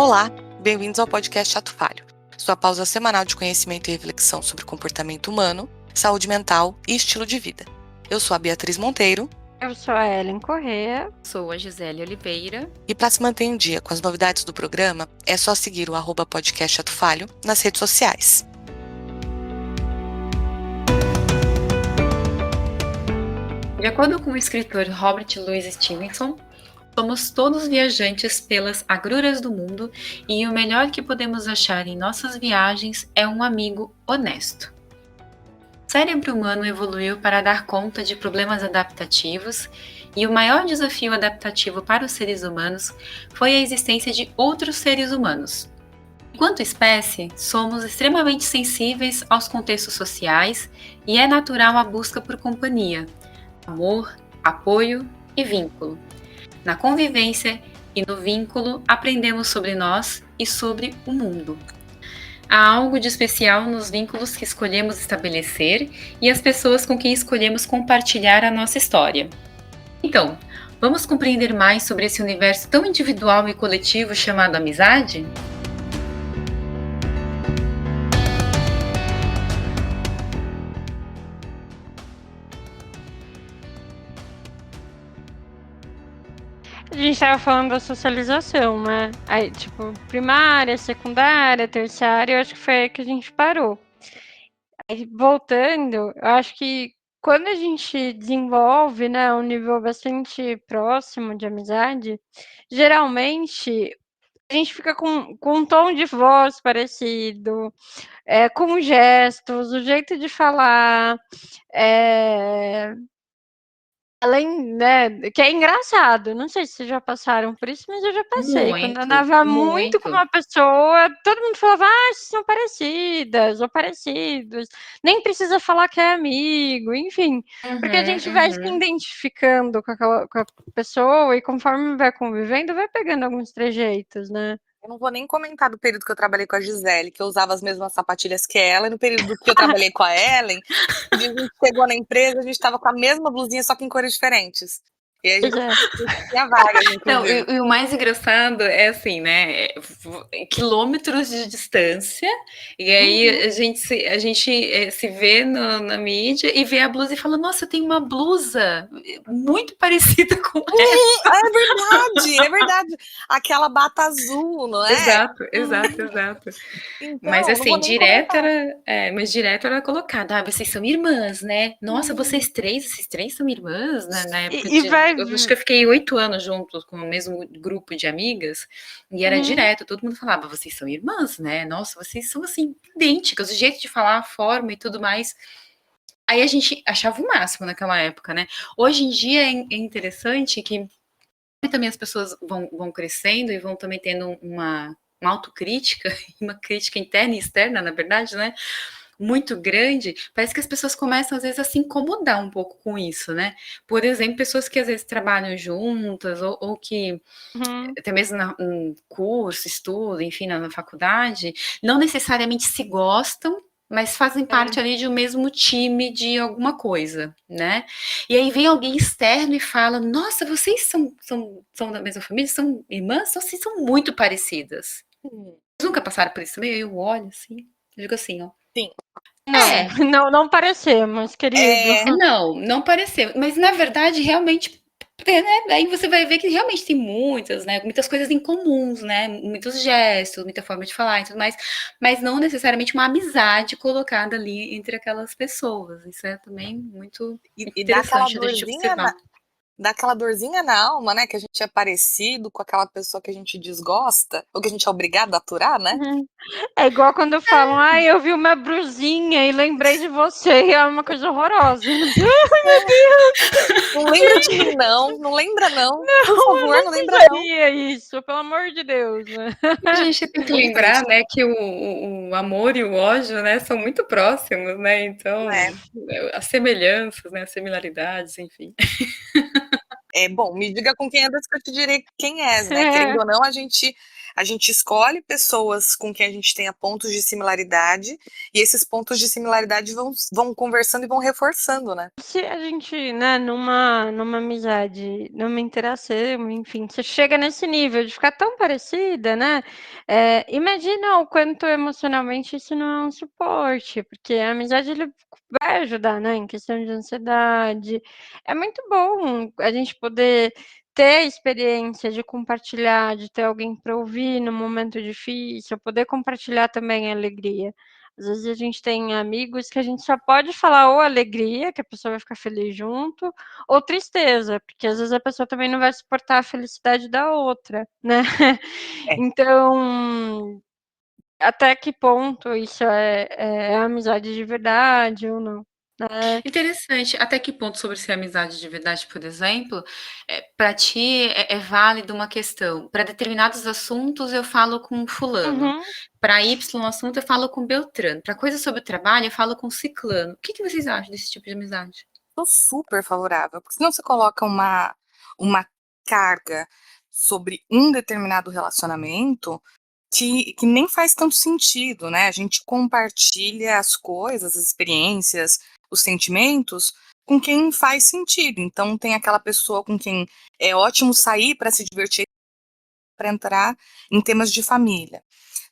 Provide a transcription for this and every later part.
Olá, bem-vindos ao podcast Ato Falho, sua pausa semanal de conhecimento e reflexão sobre comportamento humano, saúde mental e estilo de vida. Eu sou a Beatriz Monteiro. Eu sou a Ellen Corrêa. Sou a Gisele Oliveira. E para se manter em dia com as novidades do programa, é só seguir o @podcast Ato Falho nas redes sociais. De acordo com o escritor Robert Louis Stevenson, somos todos viajantes pelas agruras do mundo e o melhor que podemos achar em nossas viagens é um amigo honesto. O cérebro humano evoluiu para dar conta de problemas adaptativos e o maior desafio adaptativo para os seres humanos foi a existência de outros seres humanos. Enquanto espécie, somos extremamente sensíveis aos contextos sociais e é natural a busca por companhia, amor, apoio e vínculo. Na convivência e no vínculo, aprendemos sobre nós e sobre o mundo. Há algo de especial nos vínculos que escolhemos estabelecer e as pessoas com quem escolhemos compartilhar a nossa história. Então, vamos compreender mais sobre esse universo tão individual e coletivo chamado amizade? A gente estava falando da socialização, né? Aí, tipo, primária, secundária, terciária, eu acho que foi aí que a gente parou. Aí, voltando, eu acho que quando a gente desenvolve, né, um nível bastante próximo de amizade, geralmente a gente fica com um tom de voz parecido, com gestos, o jeito de falar, além, né, que é engraçado, não sei se vocês já passaram por isso, mas eu já passei. Quando eu andava muito com uma pessoa, todo mundo falava: "Ah, vocês são parecidas ou parecidos", nem precisa falar que é amigo, enfim, porque a gente vai se identificando com a pessoa e conforme vai convivendo, vai pegando alguns trejeitos, né. Eu não vou nem comentar do período que eu trabalhei com a Gisele, que eu usava as mesmas sapatilhas que ela, e no período que eu trabalhei com a Ellen, um dia a gente chegou na empresa, a gente estava com a mesma blusinha, só que em cores diferentes. E a gente tinha várias, Não, inclusive. e o mais engraçado é assim, né? Quilômetros de distância, e aí a gente se vê na mídia e vê a blusa e fala: Nossa, eu tenho uma blusa muito parecida com essa. É verdade, é verdade. Aquela bata azul, não é? Exato. Então, Mas não vou assim, nem comentar. direto era colocado: Ah, vocês são irmãs, né? Nossa, vocês três são irmãs, né? Na época eu acho que eu fiquei 8 anos juntos com o mesmo grupo de amigas, e era direto, todo mundo falava: Vocês são irmãs, né? Nossa, vocês são assim, idênticas, o jeito de falar, a forma e tudo mais. Aí a gente achava o máximo naquela época, né? Hoje em dia é interessante que também as pessoas vão crescendo e vão também tendo uma autocrítica, uma crítica interna e externa, na verdade, né? Muito grande, parece que as pessoas começam às vezes a se incomodar um pouco com isso, né? Por exemplo, pessoas que às vezes trabalham juntas ou que até mesmo no curso, estudo, enfim, na faculdade, não necessariamente se gostam, mas fazem parte ali de um mesmo time de alguma coisa, né? E aí vem alguém externo e fala: Nossa, vocês são da mesma família, são irmãs, vocês são muito parecidas. Vocês nunca passaram por isso também? Eu olho assim, eu digo assim, ó. Sim. Não parecemos, querido. Não pareceu. Mas na verdade, realmente, né? Aí você vai ver que realmente tem muitas, né? Muitas coisas em comuns, né? Muitos gestos, muita forma de falar e tudo mais, mas não necessariamente uma amizade colocada ali entre aquelas pessoas. Isso é também muito interessante da gente observar. Dá aquela dorzinha na alma, né? Que a gente é parecido com aquela pessoa que a gente desgosta, ou que a gente é obrigado a aturar, né? É igual quando falam: "Ai, eu vi uma brusinha e lembrei de você", e é uma coisa horrorosa. Ai, meu Deus! Não lembra de mim, não. Não lembra, não. Por favor, não lembra, não. Isso, pelo amor de Deus, né? A gente tem que lembrar, né, que o amor e o ódio, né, são muito próximos, né? Então, as semelhanças, né, as similaridades, enfim. Bom, me diga com quem andas que eu te direi quem és, né? Querendo ou não, a gente A gente escolhe pessoas com quem a gente tenha pontos de similaridade, e esses pontos de similaridade vão conversando e vão reforçando, né? Se a gente, né, numa amizade, numa interação, enfim, você chega nesse nível de ficar tão parecida, né? Imagina o quanto emocionalmente isso não é um suporte, porque a amizade ele vai ajudar, né, em questão de ansiedade. É muito bom a gente poder ter a experiência de compartilhar, de ter alguém para ouvir no momento difícil, poder compartilhar também a alegria. Às vezes a gente tem amigos que a gente só pode falar ou alegria, que a pessoa vai ficar feliz junto, ou tristeza, porque às vezes a pessoa também não vai suportar a felicidade da outra, né? É. Então, até que ponto isso é amizade de verdade ou não? Né? Interessante. Até que ponto sobre ser amizade de verdade, por exemplo, para ti é válido uma questão. Para determinados assuntos eu falo com fulano, Uhum. para Y assunto eu falo com Beltrano, para coisa sobre o trabalho eu falo com ciclano. O que vocês acham desse tipo de amizade? Sou super favorável, porque senão você coloca uma carga sobre um determinado relacionamento que nem faz tanto sentido, né? A gente compartilha as coisas, as experiências, os sentimentos com quem faz sentido. Então, tem aquela pessoa com quem é ótimo sair para se divertir, para entrar em temas de família.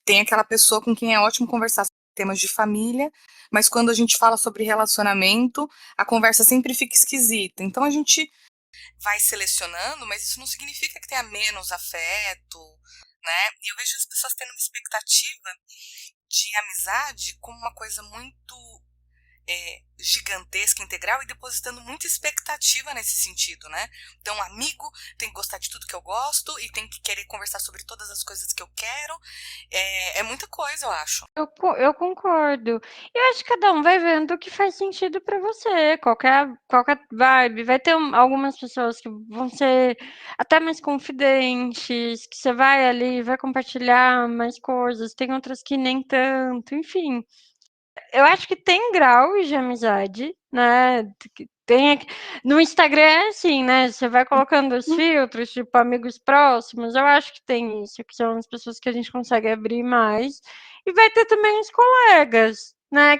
Tem aquela pessoa com quem é ótimo conversar sobre temas de família, mas quando a gente fala sobre relacionamento, a conversa sempre fica esquisita. Então, a gente vai selecionando, mas isso não significa que tenha menos afeto, né? E eu vejo as pessoas tendo uma expectativa de amizade como uma coisa muito gigantesca, integral, e depositando muita expectativa nesse sentido, né? Então, amigo tem que gostar de tudo que eu gosto e tem que querer conversar sobre todas as coisas que eu quero. É muita coisa, eu acho. Eu concordo. Eu acho que cada um vai vendo o que faz sentido para você, qualquer vibe. Vai ter algumas pessoas que vão ser até mais confidentes, que você vai ali, vai compartilhar mais coisas, tem outras que nem tanto, enfim. Eu acho que tem graus de amizade, né? No Instagram é assim, né? Você vai colocando os Hum. filtros, tipo amigos próximos. Eu acho que tem isso, que são as pessoas que a gente consegue abrir mais. E vai ter também os colegas, né?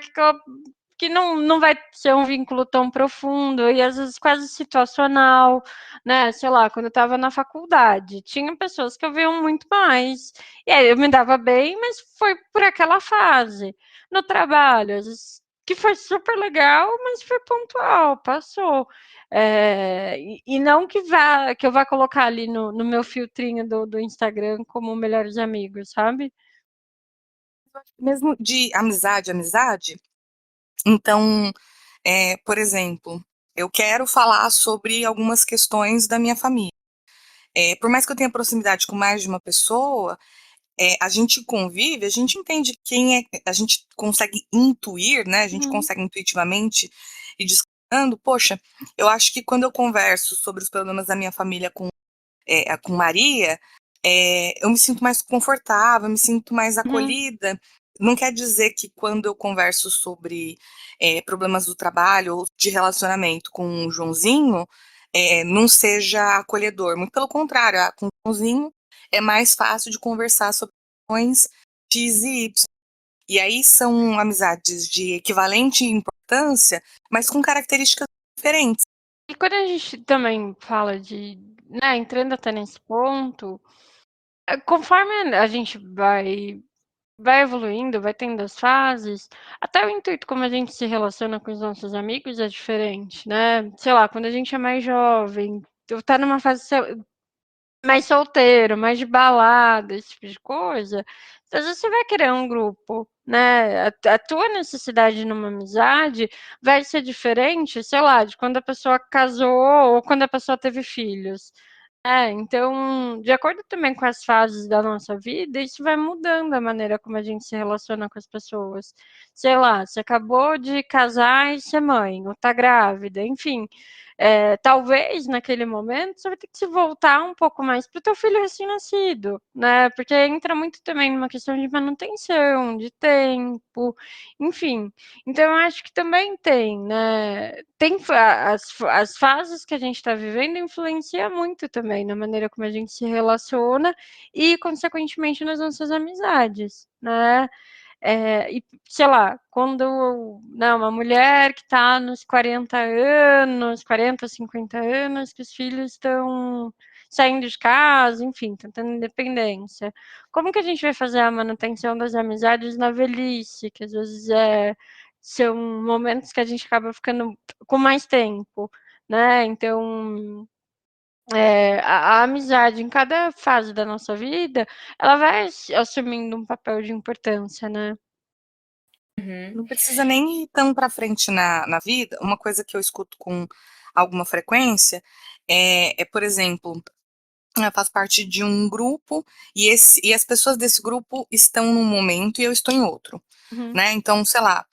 Que não vai ser um vínculo tão profundo e às vezes quase situacional, né? Sei lá, quando eu estava na faculdade, tinha pessoas que eu via muito mais. E aí eu me dava bem, mas foi por aquela fase. No trabalho, às vezes, que foi super legal, mas foi pontual, passou. E não que eu vá colocar ali no meu filtrinho do Instagram como melhores amigos, sabe? Mesmo de amizade, então, por exemplo, eu quero falar sobre algumas questões da minha família. Por mais que eu tenha proximidade com mais de uma pessoa, a gente convive, a gente entende quem é, a gente consegue intuir, né? A gente Uhum. consegue intuitivamente ir discutindo. Poxa, eu acho que quando eu converso sobre os problemas da minha família com Maria, eu me sinto mais confortável, eu me sinto mais Uhum. acolhida. Não quer dizer que quando eu converso sobre problemas do trabalho ou de relacionamento com o Joãozinho, não seja acolhedor. Muito pelo contrário, com o Joãozinho é mais fácil de conversar sobre questões X e Y. E aí são amizades de equivalente importância, mas com características diferentes. E quando a gente também fala né, entrando até nesse ponto, conforme a gente vai evoluindo, vai tendo as fases, até o intuito como a gente se relaciona com os nossos amigos é diferente, né? Sei lá, quando a gente é mais jovem, eu tá numa fase mais solteiro, mais de balada, esse tipo de coisa, às vezes você vai querer um grupo, né? A tua necessidade numa amizade vai ser diferente, sei lá, de quando a pessoa casou ou quando a pessoa teve filhos. Então, de acordo também com as fases da nossa vida, isso vai mudando a maneira como a gente se relaciona com as pessoas. Sei lá, você acabou de casar e ser mãe, ou tá grávida, enfim. talvez naquele momento você vai ter que se voltar um pouco mais para o teu filho recém-nascido, né? Porque entra muito também numa questão de manutenção, de tempo, enfim. Então eu acho que também tem, né? Tem as fases que a gente está vivendo influencia muito também na maneira como a gente se relaciona e, consequentemente, nas nossas amizades, né? E, sei lá, quando uma mulher que está nos 40 anos, 40, 50 anos, que os filhos estão saindo de casa, enfim, estão tendo independência. Como que a gente vai fazer a manutenção das amizades na velhice, que às vezes são momentos que a gente acaba ficando com mais tempo, né? Então, a amizade em cada fase da nossa vida, ela vai assumindo um papel de importância, né? Não precisa nem ir tão para frente na vida. Uma coisa que eu escuto com alguma frequência por exemplo, eu faço parte de um grupo e as pessoas desse grupo estão num momento e eu estou em outro, Uhum. né? Então, sei lá,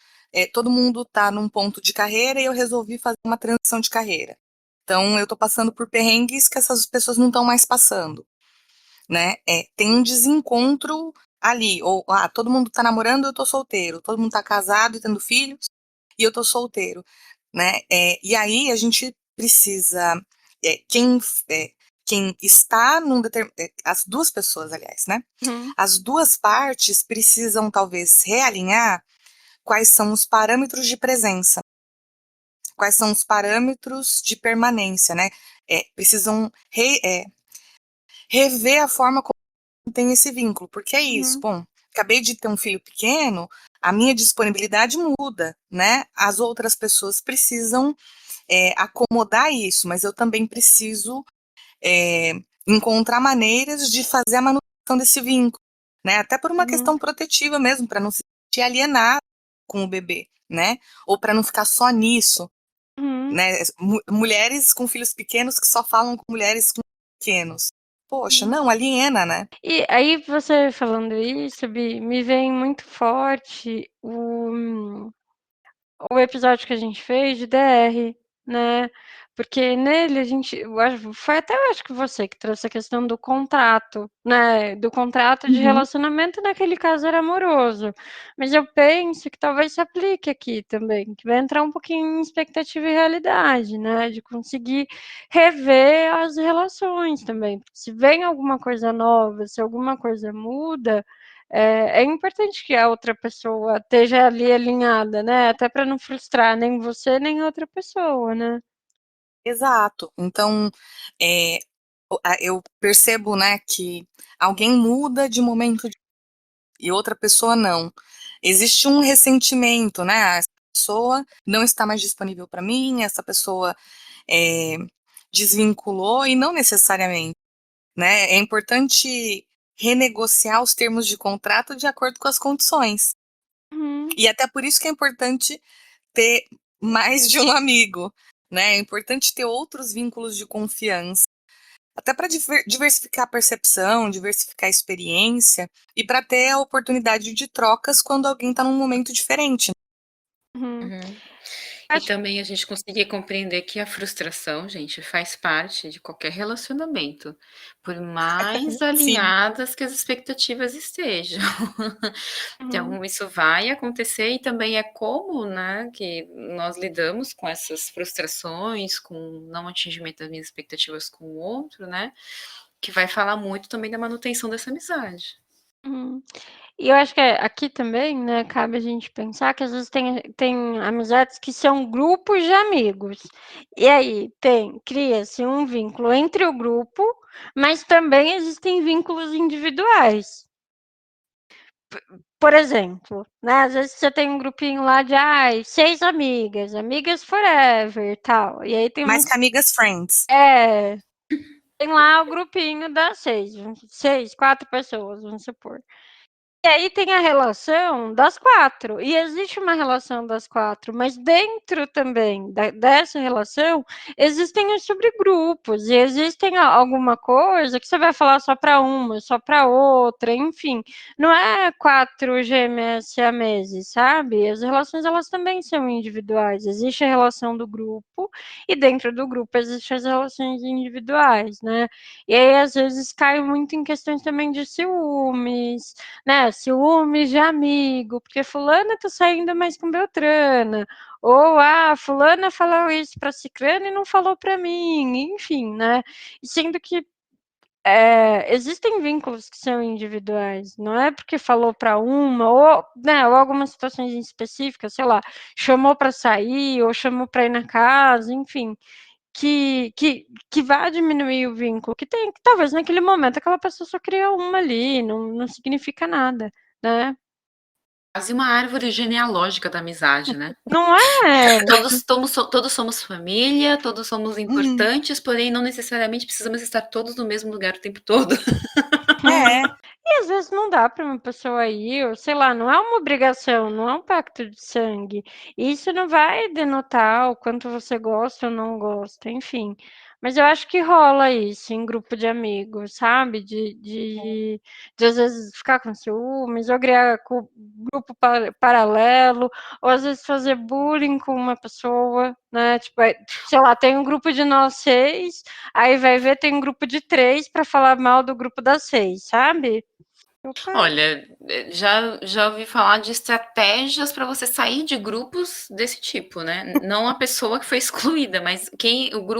todo mundo está num ponto de carreira e eu resolvi fazer uma transição de carreira. Então, eu estou passando por perrengues que essas pessoas não estão mais passando, né? Tem um desencontro ali, ou todo mundo está namorando, eu estou solteiro, todo mundo está casado e tendo filhos e eu estou solteiro, né? E aí a gente precisa, quem está num determinado, as duas pessoas, aliás, né? Uhum. As duas partes precisam talvez realinhar quais são os parâmetros de presença, quais são os parâmetros de permanência, né? Precisam rever a forma como tem esse vínculo, porque é isso, Uhum. bom, acabei de ter um filho pequeno, a minha disponibilidade muda, né? As outras pessoas precisam acomodar isso, mas eu também preciso encontrar maneiras de fazer a manutenção desse vínculo, né? Até por uma Uhum. questão protetiva mesmo, para não se sentir alienado com o bebê, né? Ou para não ficar só nisso, Uhum. né? Mulheres com filhos pequenos que só falam com mulheres com pequenos. Poxa, Uhum. não, aliena, né? E aí você falando isso, Bi, me vem muito forte o episódio que a gente fez de DR, né? Porque nele a gente, foi até eu acho que você que trouxe a questão do contrato, né? Do contrato de Uhum. relacionamento, naquele caso era amoroso. Mas eu penso que talvez se aplique aqui também, que vai entrar um pouquinho em expectativa e realidade, né? De conseguir rever as relações também. Porque se vem alguma coisa nova, se alguma coisa muda, é importante que a outra pessoa esteja ali alinhada, né? Até para não frustrar nem você nem outra pessoa, né? Exato. Então, eu percebo, né, que alguém muda de momento e outra pessoa não. Existe um ressentimento, né? Essa pessoa não está mais disponível para mim, essa pessoa é, desvinculou e não necessariamente, né? É importante renegociar os termos de contrato de acordo com as condições. Uhum. E até por isso que é importante ter mais de um amigo, né? É importante ter outros vínculos de confiança, até para diversificar a percepção, diversificar a experiência e para ter a oportunidade de trocas quando alguém está num momento diferente. Uhum. Uhum. E Acho também a gente conseguir compreender que a frustração, gente, faz parte de qualquer relacionamento, por mais Sim, alinhadas que as expectativas estejam. uhum. Então, isso vai acontecer e também é como, né, que nós lidamos com essas frustrações, com não atingimento das minhas expectativas com o outro, né, que vai falar muito também da manutenção dessa amizade. Uhum. E eu acho que aqui também, né, cabe a gente pensar que às vezes tem amizades que são grupos de amigos. E aí cria-se um vínculo entre o grupo, mas também existem vínculos individuais. Por exemplo, né, às vezes você tem um grupinho lá de 6 amigas, amigas forever, tal. E aí tem mais uns que amigas friends. é, tem lá o grupinho das 6, 6, 4 pessoas, vamos supor. E aí tem a relação das 4, e existe uma relação das 4, mas dentro também dessa relação, existem os subgrupos, e existem alguma coisa que você vai falar só para uma, só para outra, enfim, não é 4 gêmeas siameses, sabe? As relações, elas também são individuais, existe a relação do grupo, e dentro do grupo existem as relações individuais, né? E aí, às vezes, cai muito em questões também de ciúmes, né, ciúmes de amigo, porque fulana tá saindo mais com Beltrana, ou fulana falou isso para ciclana e não falou para mim, enfim, né, sendo que existem vínculos que são individuais, não é porque falou para uma, ou, né, ou algumas situações específicas, sei lá, chamou para sair, ou chamou para ir na casa, enfim, que vai diminuir o vínculo que tem, que talvez naquele momento aquela pessoa só cria uma ali, não significa nada, né? Quase uma árvore genealógica da amizade, né? Não é? Todos somos família, todos somos importantes, porém não necessariamente precisamos estar todos no mesmo lugar o tempo todo. É. E às vezes não dá para uma pessoa ir, ou sei lá, não é uma obrigação, não é um pacto de sangue. E isso não vai denotar o quanto você gosta ou não gosta, enfim. Mas eu acho que rola isso em grupo de amigos, sabe? De às vezes ficar com ciúmes, ou criar grupo paralelo, ou às vezes fazer bullying com uma pessoa, né? Tipo, sei lá, tem um grupo de nós 6, aí vai ver, tem um grupo de 3 para falar mal do grupo das 6, sabe? Opa. Olha, já ouvi falar de estratégias para você sair de grupos desse tipo, né? Não a pessoa que foi excluída, mas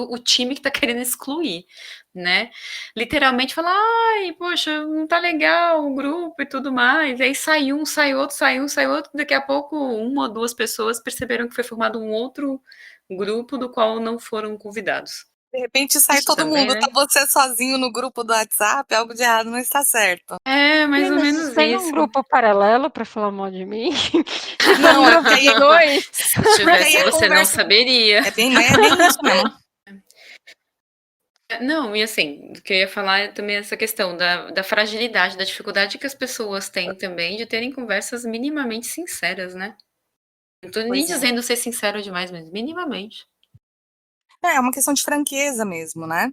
o time que tá querendo excluir, né? Literalmente falar, ai, poxa, não tá legal o grupo e tudo mais. E aí sai um, sai outro, sai um, sai outro. Daqui a pouco, uma ou duas pessoas perceberam que foi formado um outro grupo do qual não foram convidados. De repente sai Isso todo também, mundo, tá né? você sozinho no grupo do WhatsApp, algo de errado não está certo. É, mais ou Meninas, vocês menos têm um isso. grupo paralelo para falar mal de mim? Se for um Não, é grupo porque de aí, 2. Se porque aí tivesse, é você não conversa. saberia. É bem isso mesmo. Não, e assim, o que eu ia falar é também essa questão da fragilidade, da dificuldade que as pessoas têm também de terem conversas minimamente sinceras, né? Não tô nem Pois é. dizendo ser sincero demais, mas minimamente. É uma questão de franqueza mesmo, né?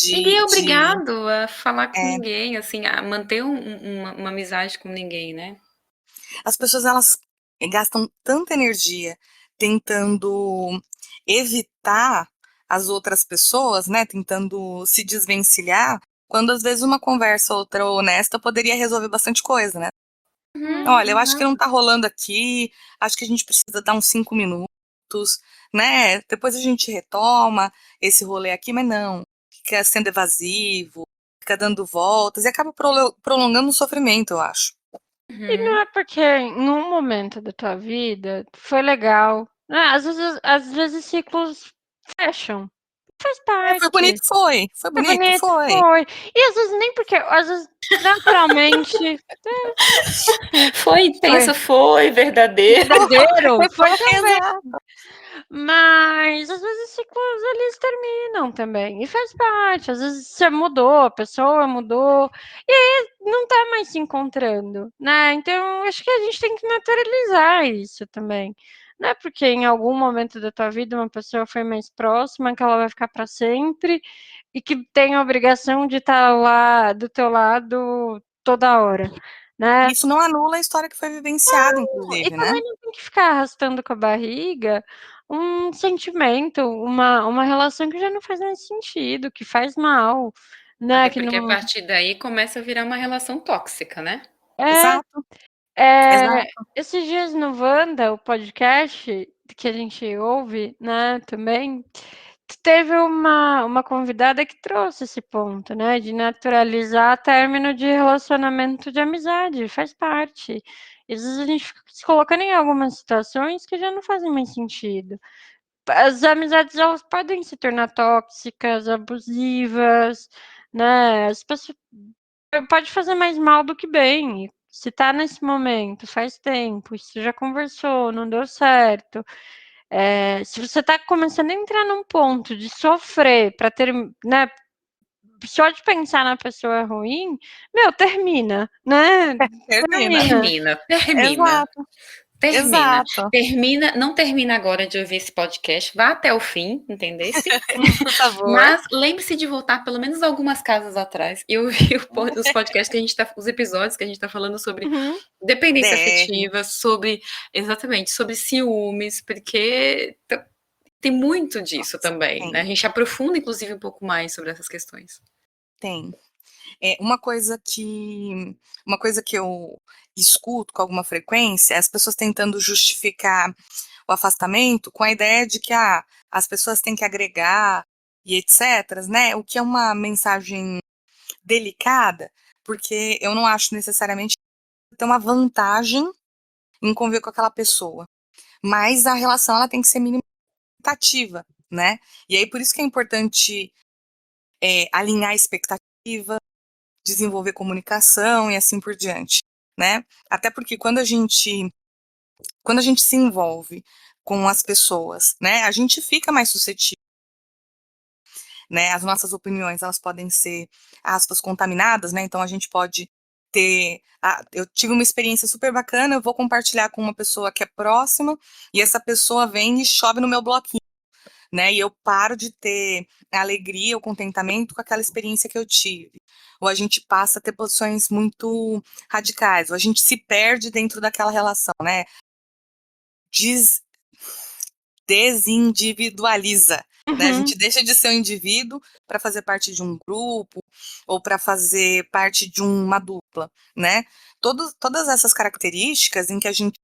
Ninguém é De obrigado a falar com é, ninguém, assim, a manter uma amizade com ninguém, né? as pessoas elas gastam tanta energia tentando evitar as outras pessoas, né? Tentando se desvencilhar, quando às vezes uma conversa ou outra honesta poderia resolver bastante coisa, né? Uhum, Olha, eu acho que não exato. tá rolando aqui, acho que a gente precisa dar uns 5 minutos, né? Depois a gente retoma esse rolê aqui, mas não, fica sendo evasivo, fica dando voltas e acaba prolongando o sofrimento, eu acho. E não Uhum. é porque em um momento da tua vida foi legal, né? Às vezes ciclos fecham. Faz É, foi bonito, parte. foi. Foi Foi bonito, bonito, foi. foi. E às vezes nem porque, às vezes naturalmente Foi foi intenso, foi verdadeiro. verdadeiro, foi também. Exato. Mas às vezes ciclos eles terminam também, e faz parte. Às vezes você mudou, a pessoa mudou, e aí não tá mais se encontrando, né? Então acho que a gente tem que naturalizar isso também. Não é porque em algum momento da tua vida uma pessoa foi mais próxima que ela vai ficar para sempre e que tem a obrigação de estar lá do teu lado toda hora, né? Isso não anula a história que foi vivenciada, E inclusive, né? também não tem que ficar arrastando com a barriga um sentimento, uma relação que já não faz mais sentido, que faz mal, né? Até Que porque a não. partir daí começa a virar uma relação tóxica, né? É, Exato, é, exato. esses dias no Wanda, o podcast que a gente ouve, né, também, teve uma convidada que trouxe esse ponto, né, de naturalizar término de relacionamento de amizade, faz parte. Às vezes a gente fica se colocando em algumas situações que já não fazem mais sentido. As amizades, elas podem se tornar tóxicas, abusivas, né, as pessoas pode fazer mais mal do que bem. Se tá nesse momento, faz tempo, você já conversou, não deu certo. Se você tá começando a entrar num ponto de sofrer para ter, né, só de pensar na pessoa ruim, meu, termina, né? Termina. Exato. Termina. Exato. Não termina agora de ouvir esse podcast, vá até o fim, entendesse? Por favor. Mas lembre-se de voltar pelo menos algumas casas atrás e ouvir os podcasts que a gente os episódios que a gente tá falando sobre dependência afetiva, exatamente, sobre ciúmes, porque tem muito disso também, né? A gente aprofunda, inclusive, um pouco mais sobre essas questões. Tem. Uma coisa que eu escuto com alguma frequência é as pessoas tentando justificar o afastamento com a ideia de que as pessoas têm que agregar e etc, né? O que é uma mensagem delicada, porque eu não acho necessariamente ter uma vantagem em conviver com aquela pessoa, mas a relação ela tem que ser minimamente ativa, né? E aí por isso que é importante alinhar a expectativa, desenvolver comunicação e assim por diante, né? Até porque quando a gente se envolve com as pessoas, né, a gente fica mais suscetível, né? As nossas opiniões, elas podem ser, aspas, contaminadas, né? Então a gente pode ter, eu tive uma experiência super bacana, eu vou compartilhar com uma pessoa que é próxima e essa pessoa vem e chove no meu bloquinho, né? E eu paro de ter a alegria, o contentamento com aquela experiência que eu tive. Ou a gente passa a ter posições muito radicais, ou a gente se perde dentro daquela relação, né? Desindividualiza, né? A gente deixa de ser um indivíduo para fazer parte de um grupo ou para fazer parte de uma dupla, né? Todas essas características em que a gente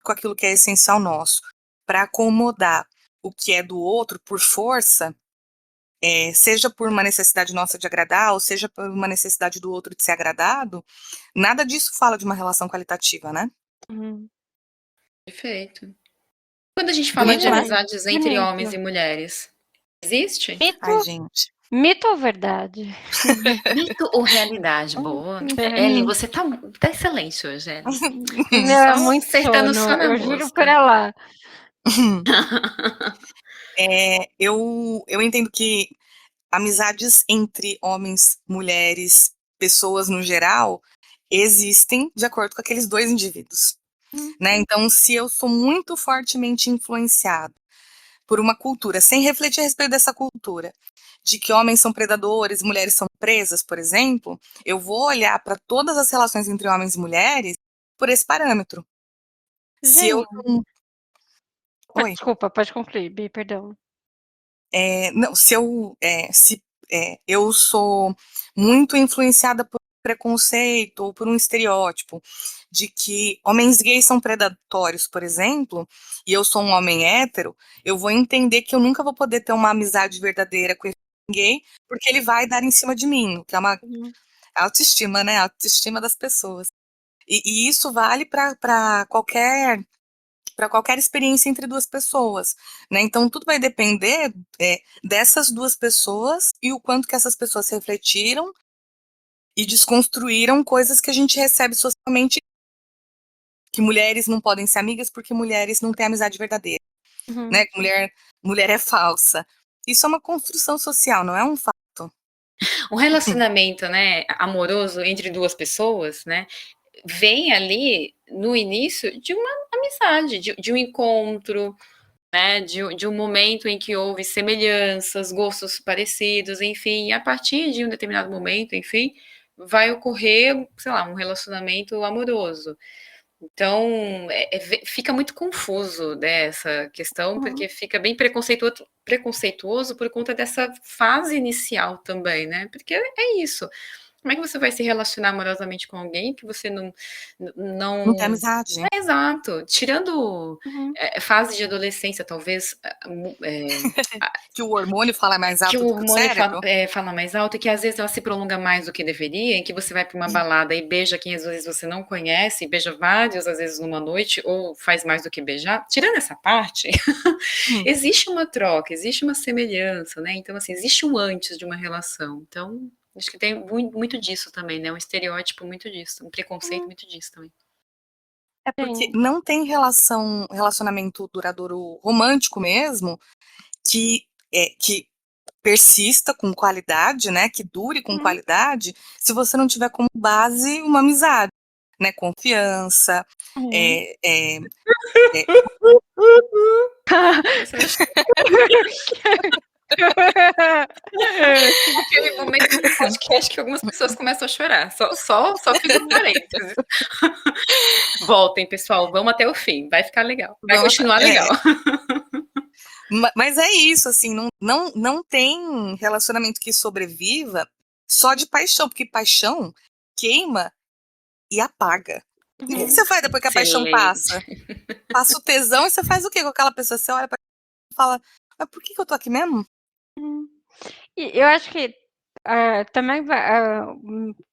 com aquilo que é essencial nosso, para acomodar o que é do outro por força, seja por uma necessidade nossa de agradar, ou seja por uma necessidade do outro de ser agradado, nada disso fala de uma relação qualitativa, né? Perfeito. Quando a gente fala de amizades entre homens e mulheres, existe? Ai, gente. Mito ou verdade? Mito ou realidade? Boa. Ellen, você tá excelente hoje, Ellen. Meu, muito acertando sono, só na eu mosca. juro pra lá. Eu entendo que amizades entre homens, mulheres, pessoas no geral, existem de acordo com aqueles dois indivíduos, né? Então, se eu sou muito fortemente influenciada por uma cultura, sem refletir a respeito dessa cultura, de que homens são predadores, mulheres são presas, por exemplo, eu vou olhar para todas as relações entre homens e mulheres por esse parâmetro. Se eu não... Oi. Desculpa, pode concluir, Bi, perdão. Não, se eu sou muito influenciada por preconceito ou por um estereótipo de que homens gays são predatórios, por exemplo, e eu sou um homem hétero, eu vou entender que eu nunca vou poder ter uma amizade verdadeira com esse gay, porque ele vai dar em cima de mim, que é uma autoestima, né? Autoestima das pessoas. E isso vale para qualquer experiência entre duas pessoas, né? Então tudo vai depender dessas duas pessoas e o quanto que essas pessoas refletiram e desconstruíram coisas que a gente recebe socialmente, que mulheres não podem ser amigas porque mulheres não têm amizade verdadeira, né? Que mulher é falsa. Isso é uma construção social, não é um fato. Um relacionamento, né, amoroso entre duas pessoas, né, vem ali no início de uma amizade, de um encontro, né, de um momento em que houve semelhanças, gostos parecidos, enfim, e a partir de um determinado momento, enfim, vai ocorrer, sei lá, um relacionamento amoroso. Então, fica muito confuso, né, essa questão, porque fica bem preconceituoso por conta dessa fase inicial também, né? Porque é isso. Como é que você vai se relacionar amorosamente com alguém que você não Não tem amizade. Exato. Tirando fase de adolescência, talvez que o hormônio fala mais alto que o do que o hormônio cérebro. fala mais alto e que às vezes ela se prolonga mais do que deveria, em que você vai para uma balada e beija quem às vezes você não conhece, beija vários, às vezes numa noite, ou faz mais do que beijar. Tirando essa parte, existe uma troca, existe uma semelhança, né? Então, assim, existe um antes de uma relação. Então, acho que tem muito disso também, né? Um estereótipo muito disso, um preconceito muito disso também. É porque não tem relacionamento duradouro romântico mesmo, que persista com qualidade, né? Que dure com qualidade, se você não tiver como base uma amizade, né? Confiança, Aquele momento do podcast que algumas pessoas começam a chorar. Só fica um parênteses. Voltem, pessoal. Vamos até o fim. Vai ficar legal. Vai continuar legal. Mas é isso, assim, não tem relacionamento que sobreviva só de paixão, porque paixão queima e apaga. E o que você faz depois que a paixão passa? Passa o tesão e você faz o quê com aquela pessoa? Você olha pra ela e fala, mas por que eu tô aqui mesmo? E eu acho que também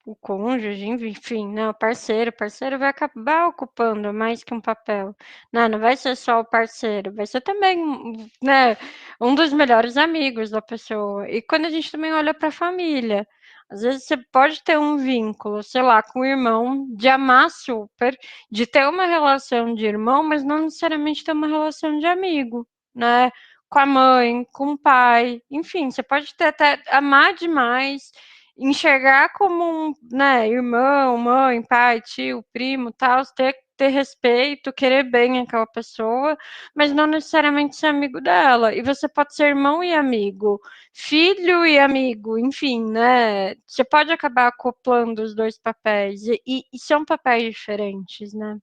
o cônjuge, enfim, né, o parceiro vai acabar ocupando mais que um papel, né, não vai ser só o parceiro, vai ser também, né, um dos melhores amigos da pessoa. E quando a gente também olha para a família, às vezes você pode ter um vínculo, sei lá, com o irmão, de amar super, de ter uma relação de irmão, mas não necessariamente ter uma relação de amigo, né? Com a mãe, com o pai, enfim, você pode ter até amar demais, enxergar como um, né, irmão, mãe, pai, tio, primo, tal, ter respeito, querer bem aquela pessoa, mas não necessariamente ser amigo dela. E você pode ser irmão e amigo, filho e amigo, enfim, né? Você pode acabar acoplando os dois papéis, e são papéis diferentes, né?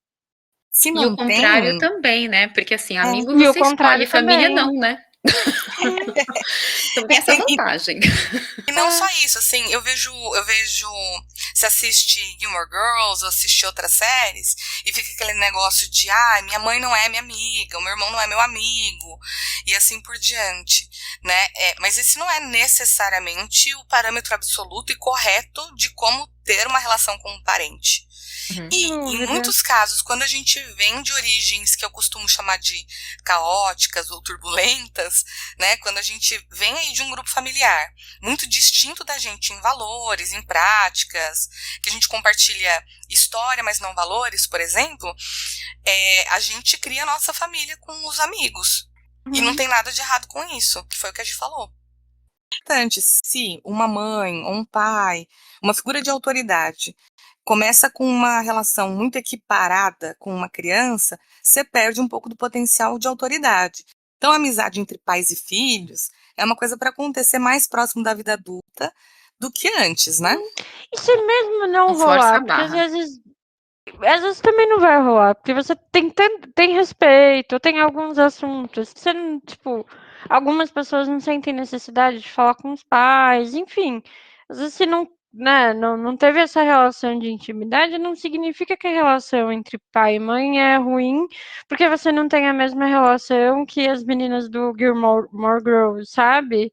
Se E não o contrário tem, também, né? Porque assim, É. amigo E o você escolhe, contrário família também. não, né? Então tem essa vantagem. E não só isso, assim, eu vejo, se assiste Gilmore Girls ou assiste outras séries, e fica aquele negócio de, minha mãe não é minha amiga, o meu irmão não é meu amigo, e assim por diante, né? Mas esse não é necessariamente o parâmetro absoluto e correto de como ter uma relação com um parente. E, em muitos casos, quando a gente vem de origens que eu costumo chamar de caóticas ou turbulentas, né, quando a gente vem aí de um grupo familiar muito distinto da gente em valores, em práticas, que a gente compartilha história, mas não valores, por exemplo, a gente cria a nossa família com os amigos. E não tem nada de errado com isso, que foi o que a gente falou. Importante, se uma mãe ou um pai, uma figura de autoridade, começa com uma relação muito equiparada com uma criança, você perde um pouco do potencial de autoridade. Então, a amizade entre pais e filhos é uma coisa para acontecer mais próximo da vida adulta do que antes, né? E se mesmo não Força rolar, a porque às barra. vezes também não vai rolar, porque você tem respeito, tem alguns assuntos que você não, tipo, algumas pessoas não sentem necessidade de falar com os pais, enfim. Às vezes se não, né, não teve essa relação de intimidade, não significa que a relação entre pai e mãe é ruim, porque você não tem a mesma relação que as meninas do Gilmore Girls, sabe?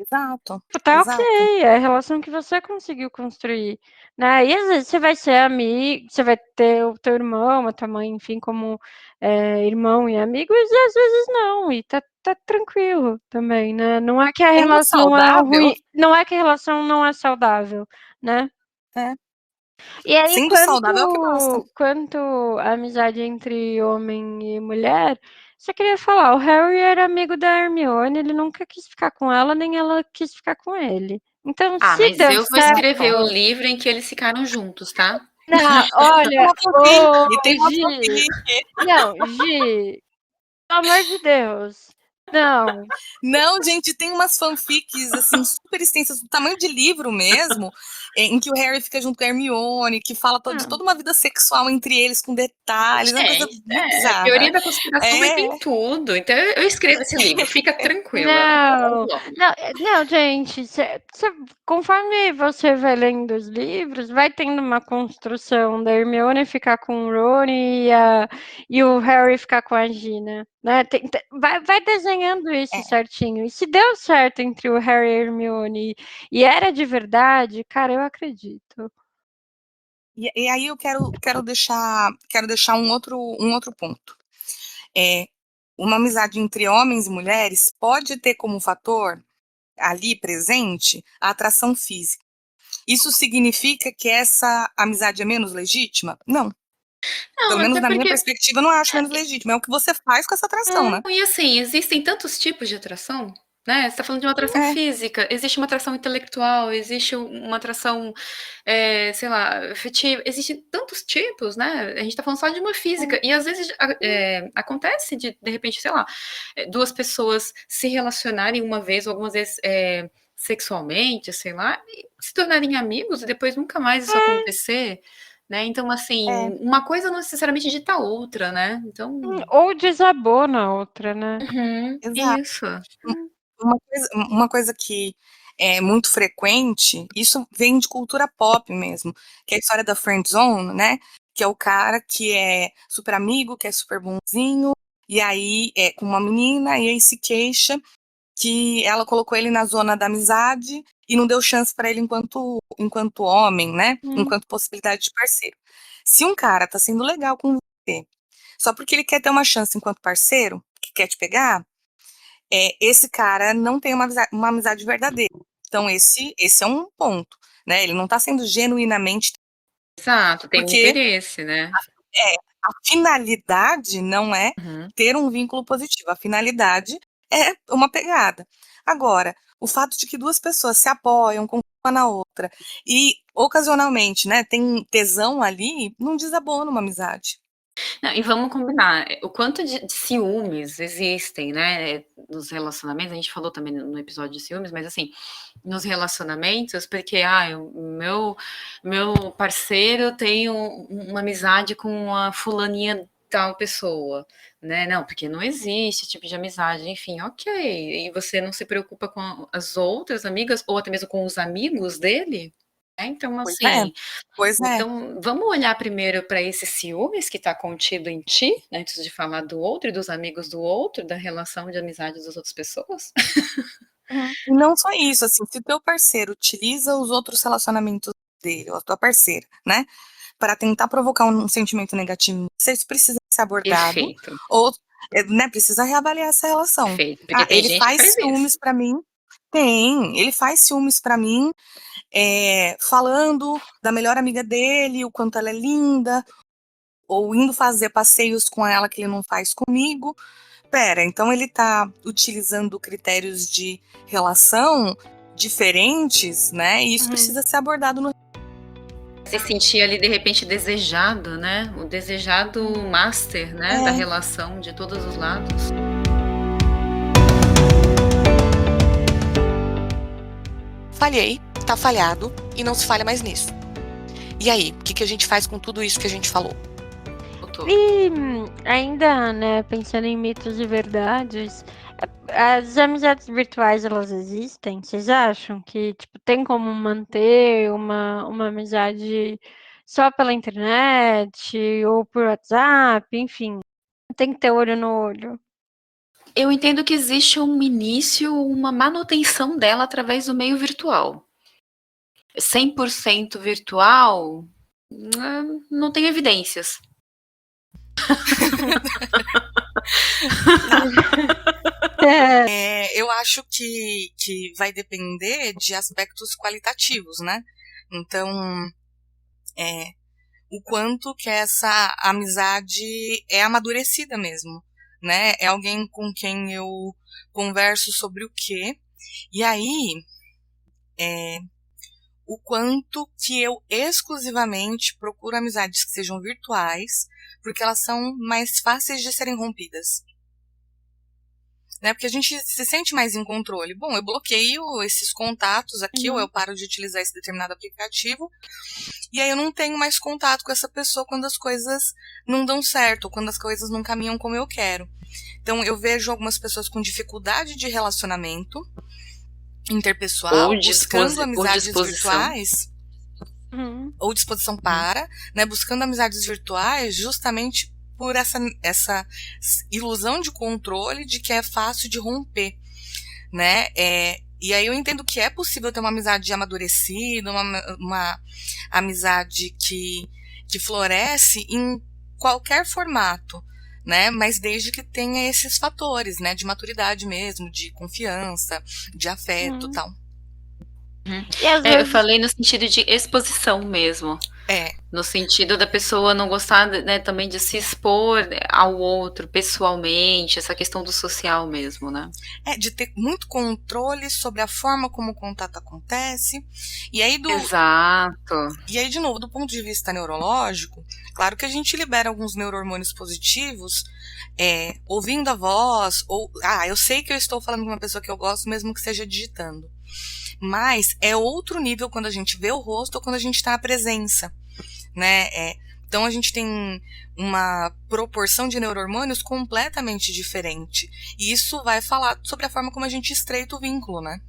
Exato, Tá ok, exato. é a relação que você conseguiu construir, né? E às vezes você vai ser amigo, você vai ter o teu irmão, a tua mãe, enfim, como irmão e amigo, e às vezes não, e tá tranquilo também, né? Não é que a Sendo relação é saudável, ruim, não é que a relação não é saudável, né? é. E aí, Sendo saudável é o que basta. quanto a amizade entre homem e mulher, só queria falar, o Harry era amigo da Hermione, ele nunca quis ficar com ela, nem ela quis ficar com ele. Então, se Mas deu eu vou certo. escrever o livro em que eles ficaram juntos, tá? Não, Tem olha, uma fanfic, tem uma Gi, fanfic. não, Gi, pelo amor de Deus, não. Não, gente, tem umas fanfics, assim, super extensas, do tamanho de livro mesmo, em que o Harry fica junto com a Hermione, que fala de toda uma vida sexual entre eles, com detalhes, é uma coisa Gente, muito a bizarra. teoria da conspiração vai ter em tudo. Então eu escrevo esse livro, fica tranquila. Não, gente, conforme você vai lendo os livros, vai tendo uma construção da Hermione ficar com o Rony e o Harry ficar com a Gina, né? Vai desenhando isso certinho. E se deu certo entre o Harry e a Hermione e era de verdade, cara, eu acredito. E aí eu quero deixar um outro ponto. Uma amizade entre homens e mulheres pode ter como fator ali presente a atração física. Isso significa que essa amizade é menos legítima? Não. Pelo Não, menos até na minha porque. perspectiva, eu não acho menos legítima. É o que você faz com essa atração, né? E assim, existem tantos tipos de atração, né? Você tá falando de uma atração física, existe uma atração intelectual, existe uma atração, sei lá, afetiva, existem tantos tipos, né? A gente tá falando só de uma física, e às vezes acontece de repente, sei lá, duas pessoas se relacionarem uma vez ou algumas vezes sexualmente, sei lá, e se tornarem amigos e depois nunca mais isso acontecer, né? Então, assim, uma coisa não necessariamente dita a outra, né? Então. Ou desabou na outra, né? Exato. Isso. Uma coisa que é muito frequente, isso vem de cultura pop mesmo, que é a história da friend zone, né? Que é o cara que é super amigo, que é super bonzinho, e aí é com uma menina, e aí se queixa que ela colocou ele na zona da amizade e não deu chance para ele enquanto homem, né? Enquanto possibilidade de parceiro. Se um cara tá sendo legal com você, só porque ele quer ter uma chance enquanto parceiro, que quer te pegar, esse cara não tem uma amizade verdadeira. Então, esse é um ponto, né? Ele não tá sendo genuinamente. Exato, tem um interesse, né? A finalidade não é ter um vínculo positivo, a finalidade é uma pegada. Agora, o fato de que duas pessoas se apoiam, confam uma na outra, e ocasionalmente, né, tem tesão ali, não desabona uma amizade. Não, e vamos combinar, o quanto de ciúmes existem, né, nos relacionamentos, a gente falou também no episódio de ciúmes, mas assim, nos relacionamentos, porque, o meu parceiro tem uma amizade com uma fulaninha tal pessoa, né, não, porque não existe esse tipo de amizade, enfim, ok, e você não se preocupa com as outras amigas, ou até mesmo com os amigos dele? Então, assim, Pois é. Então vamos olhar primeiro para esses ciúmes que está contido em ti, né, antes de falar do outro e dos amigos do outro, da relação de amizade das outras pessoas. E não só isso, assim, se o teu parceiro utiliza os outros relacionamentos dele, ou a tua parceira, né, para tentar provocar um sentimento negativo, isso precisa ser abordado, Perfeito. ou, né, precisa reavaliar essa relação. Perfeito, porque tem ele gente que faz ciúmes para mim, ele faz ciúmes para mim, falando da melhor amiga dele, o quanto ela é linda, ou indo fazer passeios com ela que ele não faz comigo. Pera, então ele tá utilizando critérios de relação diferentes, né? E isso precisa ser abordado no. Se sentir ali, de repente, desejado, né? O desejado master, né? Da relação de todos os lados. Falhei, tá falhado e não se falha mais nisso. E aí, o que a gente faz com tudo isso que a gente falou? E ainda, né, pensando em mitos e verdades, as amizades virtuais, elas existem? Vocês acham que, tipo, tem como manter uma amizade só pela internet ou por WhatsApp, enfim, tem que ter olho no olho? Eu entendo que existe um início, uma manutenção dela através do meio virtual. 100% virtual, não tem evidências. Eu acho que vai depender de aspectos qualitativos, né? Então, o quanto que essa amizade é amadurecida mesmo, né? É alguém com quem eu converso sobre o quê? E aí, o quanto que eu exclusivamente procuro amizades que sejam virtuais, porque elas são mais fáceis de serem rompidas. Né, porque a gente se sente mais em controle. Bom, eu bloqueio esses contatos aqui, ou eu paro de utilizar esse determinado aplicativo, e aí eu não tenho mais contato com essa pessoa quando as coisas não dão certo, ou quando as coisas não caminham como eu quero. Então eu vejo algumas pessoas com dificuldade de relacionamento interpessoal, buscando amizades virtuais, ou disposição para, né, buscando amizades virtuais justamente por essa ilusão de controle de que é fácil de romper, né? E aí eu entendo que é possível ter uma amizade amadurecida, uma amizade que floresce em qualquer formato, né? Mas desde que tenha esses fatores, né? De maturidade mesmo, de confiança, de afeto e tal. Eu falei no sentido de exposição mesmo. No sentido da pessoa não gostar, né, também de se expor ao outro pessoalmente, essa questão do social mesmo, né? De ter muito controle sobre a forma como o contato acontece. E aí, Exato. E aí, de novo, do ponto de vista neurológico, claro que a gente libera alguns neurohormônios positivos, ouvindo a voz, ou, eu sei que eu estou falando com uma pessoa que eu gosto, mesmo que seja digitando. Mas é outro nível quando a gente vê o rosto ou quando a gente está na presença, né? Então a gente tem uma proporção de neurohormônios completamente diferente. E isso vai falar sobre a forma como a gente estreita o vínculo, né?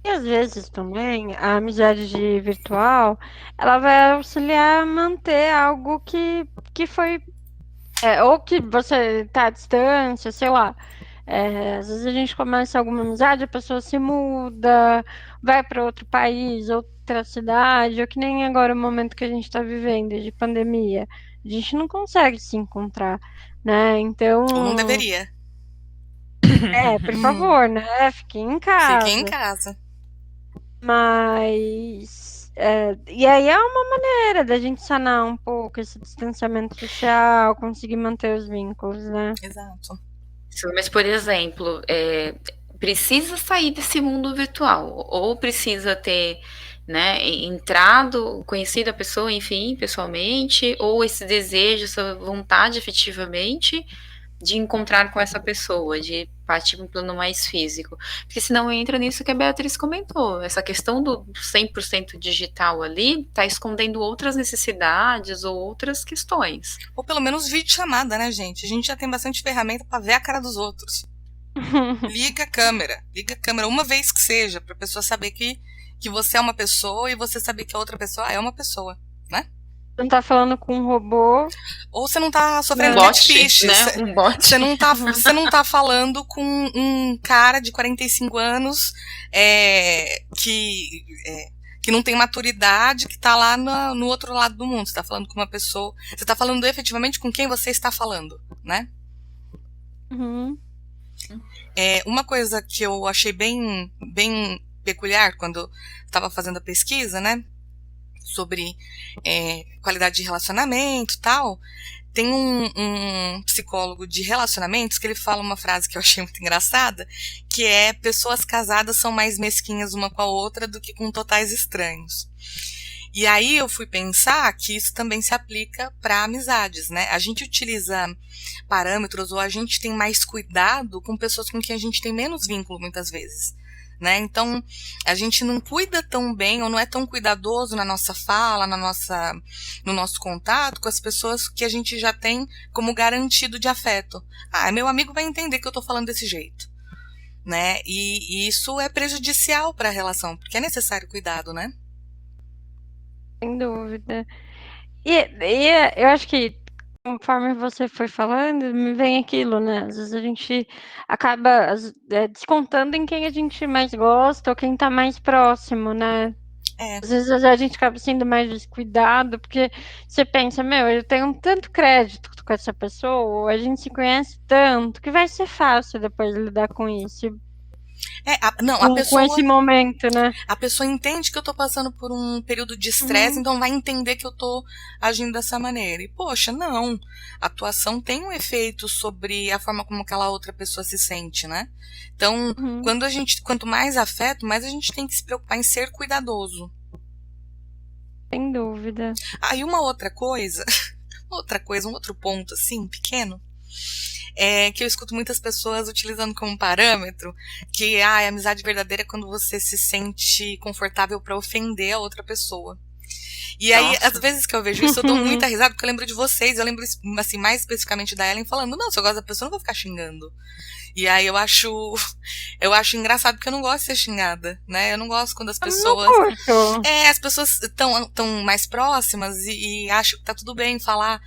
E às vezes também a amizade virtual, ela vai auxiliar a manter algo que foi, ou que você tá à distância, sei lá. Às vezes a gente começa alguma amizade, a pessoa se muda, vai para outro país, outra cidade, ou que nem agora o momento que a gente está vivendo de pandemia. A gente não consegue se encontrar, né? Então, Ou não deveria. por favor, né? Fiquem em Fiquem em casa. casa. Mas, e aí é uma maneira da gente sanar um pouco esse distanciamento social, conseguir manter os vínculos, né? Exato. Mas, por exemplo, precisa sair desse mundo virtual, ou precisa ter, né, entrado, conhecido a pessoa, enfim, pessoalmente, ou esse desejo, essa vontade efetivamente de encontrar com essa pessoa, de partir para um plano mais físico. Porque senão entra nisso que a Beatriz comentou, essa questão do 100% digital ali está escondendo outras necessidades ou outras questões. Ou pelo menos videochamada, né, gente? A gente já tem bastante ferramenta para ver a cara dos outros. Liga a câmera uma vez que seja, pra pessoa saber que você é uma pessoa e você saber que a outra pessoa é uma pessoa, né? Você não tá falando com um robô. Ou você não tá sofrendo catfish, né? Um bot. Você não tá falando com um cara de 45 anos que não tem maturidade, que tá lá no outro lado do mundo. Você tá falando com uma pessoa. Você tá falando efetivamente com quem você está falando, né? Uhum. Uma coisa que eu achei bem, bem peculiar quando estava fazendo a pesquisa, né, sobre qualidade de relacionamento e tal, tem um psicólogo de relacionamentos que ele fala uma frase que eu achei muito engraçada, que é: pessoas casadas são mais mesquinhas uma com a outra do que com totais estranhos. E aí eu fui pensar que isso também se aplica para amizades, né? A gente utiliza parâmetros ou a gente tem mais cuidado com pessoas com quem a gente tem menos vínculo muitas vezes, né? Então a gente não cuida tão bem ou não é tão cuidadoso na nossa fala, no nosso contato com as pessoas que a gente já tem como garantido de afeto. Meu amigo vai entender que eu tô falando desse jeito, né? E isso é prejudicial para a relação, porque é necessário cuidado, né? Sem dúvida. E eu acho que, conforme você foi falando, me vem aquilo, né? Às vezes a gente acaba descontando em quem a gente mais gosta ou quem tá mais próximo, né? Às vezes a gente acaba sendo mais descuidado, porque você pensa, eu tenho tanto crédito com essa pessoa, a gente se conhece tanto, que vai ser fácil depois lidar com isso. Com esse momento, né? A pessoa entende que eu tô passando por um período de estresse, então vai entender que eu tô agindo dessa maneira. E, poxa, não. A atuação tem um efeito sobre a forma como aquela outra pessoa se sente, né? Então, quanto mais afeto, mais a gente tem que se preocupar em ser cuidadoso. Sem dúvida. E uma outra coisa, um outro ponto, assim, pequeno, que eu escuto muitas pessoas utilizando como parâmetro, que a amizade verdadeira é quando você se sente confortável para ofender a outra pessoa. E aí, às vezes que eu vejo isso, eu dou muita risada, porque eu lembro de vocês, eu lembro, assim, mais especificamente da Ellen falando: não, se eu gosto da pessoa, eu não vou ficar xingando. E aí eu acho engraçado, porque eu não gosto de ser xingada, né? Eu não gosto quando as pessoas... as pessoas estão mais próximas e acham que tá tudo bem falar: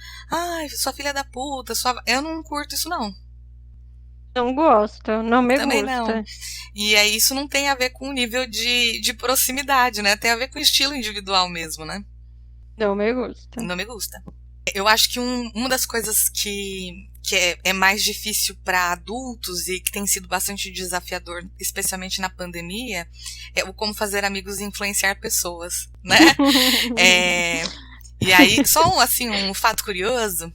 sua filha da puta, eu não curto isso, não. Não gosto, não me Também gusta. Não. E aí isso não tem a ver com o nível de proximidade, né? Tem a ver com o estilo individual mesmo, né? Não me gusta. Não me gusta. Eu acho que uma das coisas que é mais difícil para adultos e que tem sido bastante desafiador, especialmente na pandemia, é o como fazer amigos e influenciar pessoas, né? E aí, só assim, um fato curioso,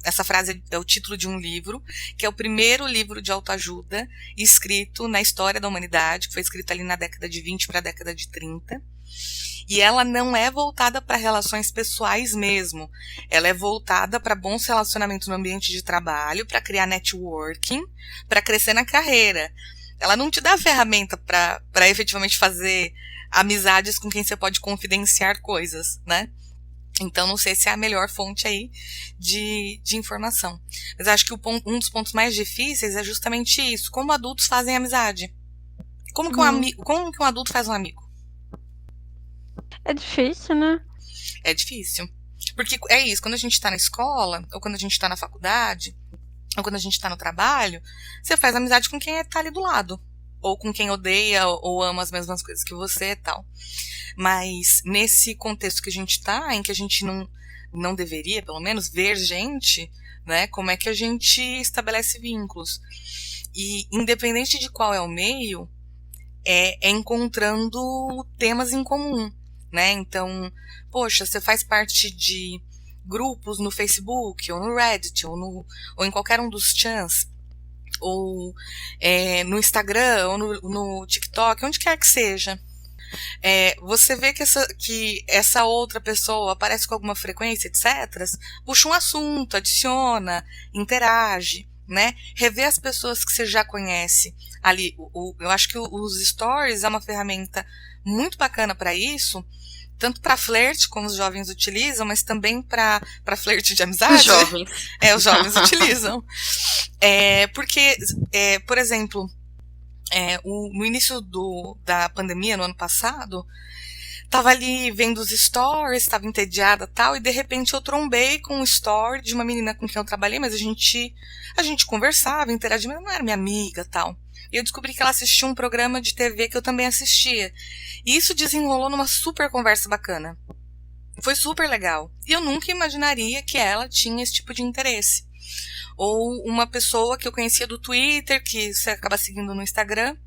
essa frase é o título de um livro, que é o primeiro livro de autoajuda escrito na história da humanidade, que foi escrito ali na década de 20 para a década de 30. E ela não é voltada para relações pessoais mesmo. Ela é voltada para bons relacionamentos no ambiente de trabalho, para criar networking, para crescer na carreira. Ela não te dá ferramenta para efetivamente fazer amizades com quem você pode confidenciar coisas, né? Então, não sei se é a melhor fonte aí de informação. Mas acho que um dos pontos mais difíceis é justamente isso. Como adultos fazem amizade? Como que um adulto faz um amigo? É difícil, né? É difícil. Porque é isso, quando a gente tá na escola, ou quando a gente tá na faculdade, ou quando a gente tá no trabalho, você faz amizade com quem tá ali do lado. Ou com quem odeia ou ama as mesmas coisas que você e tal. Mas nesse contexto que a gente tá, em que a gente não deveria, pelo menos, ver gente, né? Como é que a gente estabelece vínculos? E independente de qual é o meio, é encontrando temas em comum, né? Então, poxa, você faz parte de grupos no Facebook, ou no Reddit, ou em qualquer um dos chans, ou no Instagram, ou no TikTok, onde quer que seja. Você vê que essa outra pessoa aparece com alguma frequência, etc., puxa um assunto, adiciona, interage, né? Rever as pessoas que você já conhece ali. Eu acho que os stories é uma ferramenta muito bacana para isso, tanto para flerte, como os jovens utilizam, mas também para flerte de amizade. Os jovens. Os jovens utilizam. Porque, por exemplo, no início da pandemia, no ano passado, tava ali vendo os stories, tava entediada e tal, e de repente eu trombei com um story de uma menina com quem eu trabalhei, mas a gente conversava, interagia, mas não era minha amiga e tal. E eu descobri que ela assistia um programa de TV que eu também assistia. E isso desenrolou numa super conversa bacana. Foi super legal. E eu nunca imaginaria que ela tinha esse tipo de interesse. Ou uma pessoa que eu conhecia do Twitter, que você acaba seguindo no Instagram,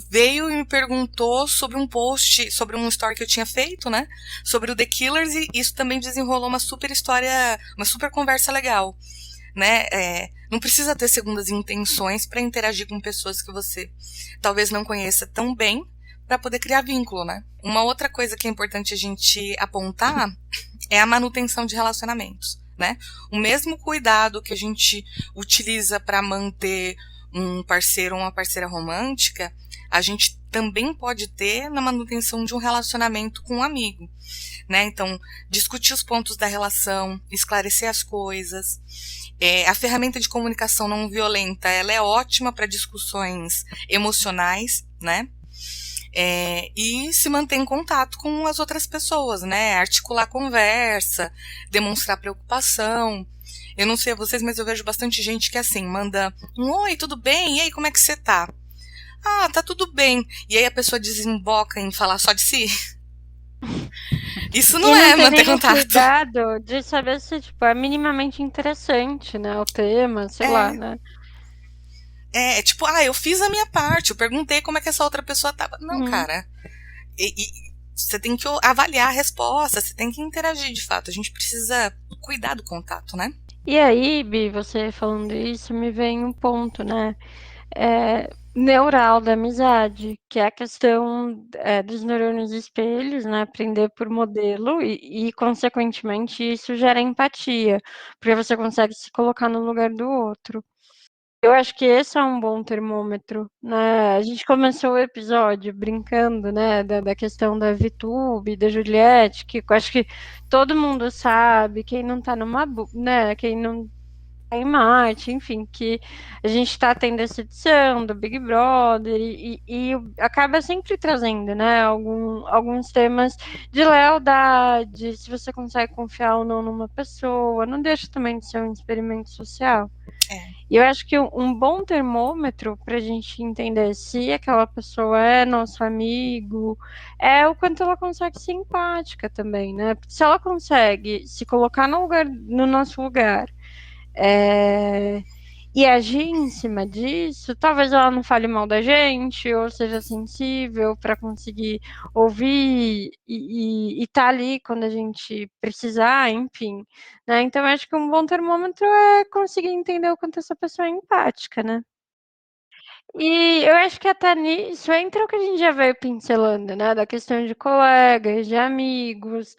veio e me perguntou sobre um post, sobre um story que eu tinha feito, né? Sobre o The Killers, e isso também desenrolou uma super história, uma super conversa legal, né? Não precisa ter segundas intenções para interagir com pessoas que você talvez não conheça tão bem para poder criar vínculo, né? Uma outra coisa que é importante a gente apontar é a manutenção de relacionamentos, né? O mesmo cuidado que a gente utiliza para manter um parceiro ou uma parceira romântica, a gente também pode ter na manutenção de um relacionamento com um amigo, né? Então, discutir os pontos da relação, esclarecer as coisas. A ferramenta de comunicação não violenta, ela é ótima para discussões emocionais, né? E se manter em contato com as outras pessoas, né? Articular conversa, demonstrar preocupação. Eu não sei vocês, mas eu vejo bastante gente que assim, manda um oi, tudo bem? E aí, como é que você tá? Ah, tá tudo bem. E aí a pessoa desemboca em falar só de si. Isso não é manter contato. Cuidado de saber se tipo, é minimamente interessante, né? O tema, sei lá, né? Tipo, eu fiz a minha parte, eu perguntei como é que essa outra pessoa tava. Não, cara. Você tem que avaliar a resposta, você tem que interagir de fato. A gente precisa cuidar do contato, né? E aí, Bi, você falando isso, me vem um ponto, né? Neural da amizade, que é a questão dos neurônios espelhos, né? Aprender por modelo e, consequentemente, isso gera empatia, porque você consegue se colocar no lugar do outro. Eu acho que esse é um bom termômetro, né? A gente começou o episódio brincando, né, da questão da VTube, da Juliette, que eu acho que todo mundo sabe, quem não tá né, quem não tá em Marte, enfim, que a gente tá tendo essa edição do Big Brother e acaba sempre trazendo, né, alguns temas de lealdade, se você consegue confiar ou não numa pessoa, não deixa também de ser um experimento social. E eu acho que um bom termômetro para a gente entender se aquela pessoa é nosso amigo é o quanto ela consegue ser empática também, né? Porque se ela consegue se colocar no nosso lugar e agir em cima disso, talvez ela não fale mal da gente, ou seja sensível para conseguir ouvir e tá ali quando a gente precisar, enfim, né? Então eu acho que um bom termômetro é conseguir entender o quanto essa pessoa é empática, né? E eu acho que até nisso entra o que a gente já veio pincelando, né? Da questão de colegas, de amigos,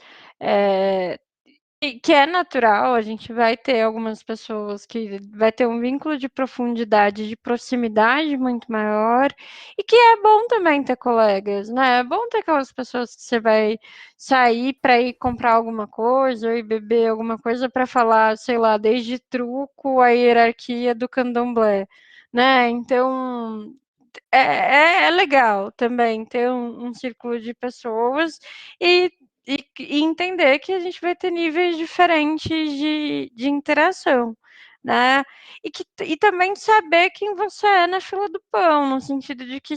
que é natural, a gente vai ter algumas pessoas que vai ter um vínculo de profundidade, de proximidade muito maior, e que é bom também ter colegas, né? É bom ter aquelas pessoas que você vai sair para ir comprar alguma coisa ou ir beber alguma coisa para falar, sei lá, desde truco a hierarquia do candomblé, né? Então é legal também ter um círculo de pessoas e, e entender que a gente vai ter níveis diferentes de interação, né? E também saber quem você é na fila do pão, no sentido de que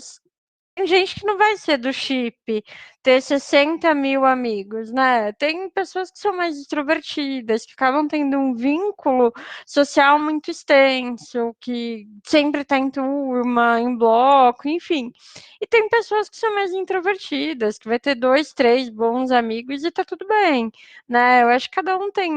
tem gente que não vai ser do chip, ter 60 mil amigos, né? Tem pessoas que são mais extrovertidas, que acabam tendo um vínculo social muito extenso, que sempre tá em turma, em bloco, enfim. E tem pessoas que são mais introvertidas, que vai ter 2, 3 bons amigos e tá tudo bem, né? Eu acho que cada um tem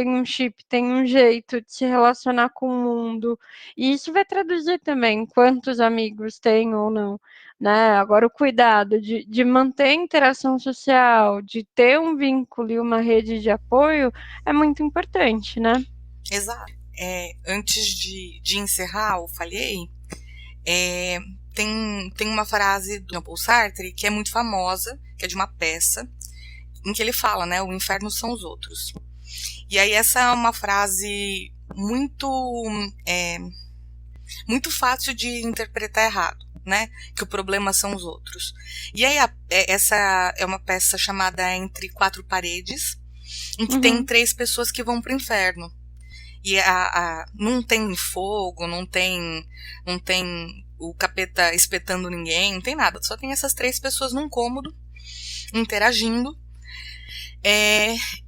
um chip, tem um jeito de se relacionar com o mundo, e isso vai traduzir também quantos amigos tem ou não, né? Agora, o cuidado de manter a interação social, de ter um vínculo e uma rede de apoio é muito importante, né? Exato. Antes de encerrar o Falhei, tem uma frase do Jean-Paul Sartre que é muito famosa, que é de uma peça, em que ele fala, né, o inferno são os outros. E aí essa é uma frase muito fácil de interpretar errado, né, que o problema são os outros. E aí essa é uma peça chamada Entre Quatro Paredes, em que tem 3 pessoas que vão pro inferno. E não tem fogo, não tem o capeta espetando ninguém, não tem nada. Só tem essas 3 pessoas num cômodo, interagindo.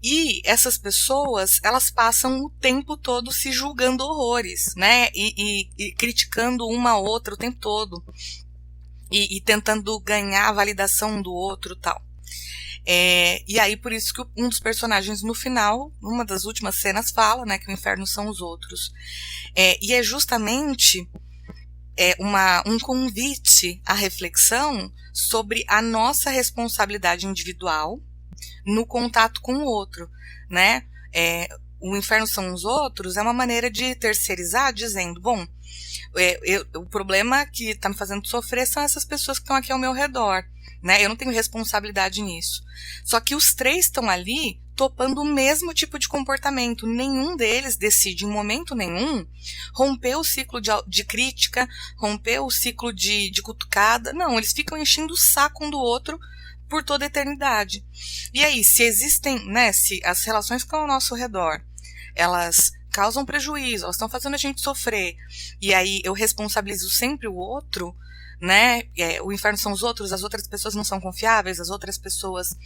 E essas pessoas, elas passam o tempo todo se julgando horrores, né? E criticando uma a outra o tempo todo. E tentando ganhar a validação do outro e tal. E aí, por isso que um dos personagens no final, numa das últimas cenas, fala, né, que o inferno são os outros. E é justamente um convite à reflexão sobre a nossa responsabilidade individual no contato com o outro, né? O inferno são os outros é uma maneira de terceirizar, dizendo, bom, o problema que está me fazendo sofrer são essas pessoas que estão aqui ao meu redor, né? Eu não tenho responsabilidade nisso. Só que os 3 estão ali topando o mesmo tipo de comportamento. Nenhum deles decide, em momento nenhum, romper o ciclo de crítica, romper o ciclo de cutucada. Não, eles ficam enchendo o saco um do outro por toda a eternidade. E aí, se existem, né, se as relações que estão ao nosso redor, elas causam prejuízo, elas estão fazendo a gente sofrer, e aí eu responsabilizo sempre o outro, né? O inferno são os outros, as outras pessoas não são confiáveis, as outras pessoas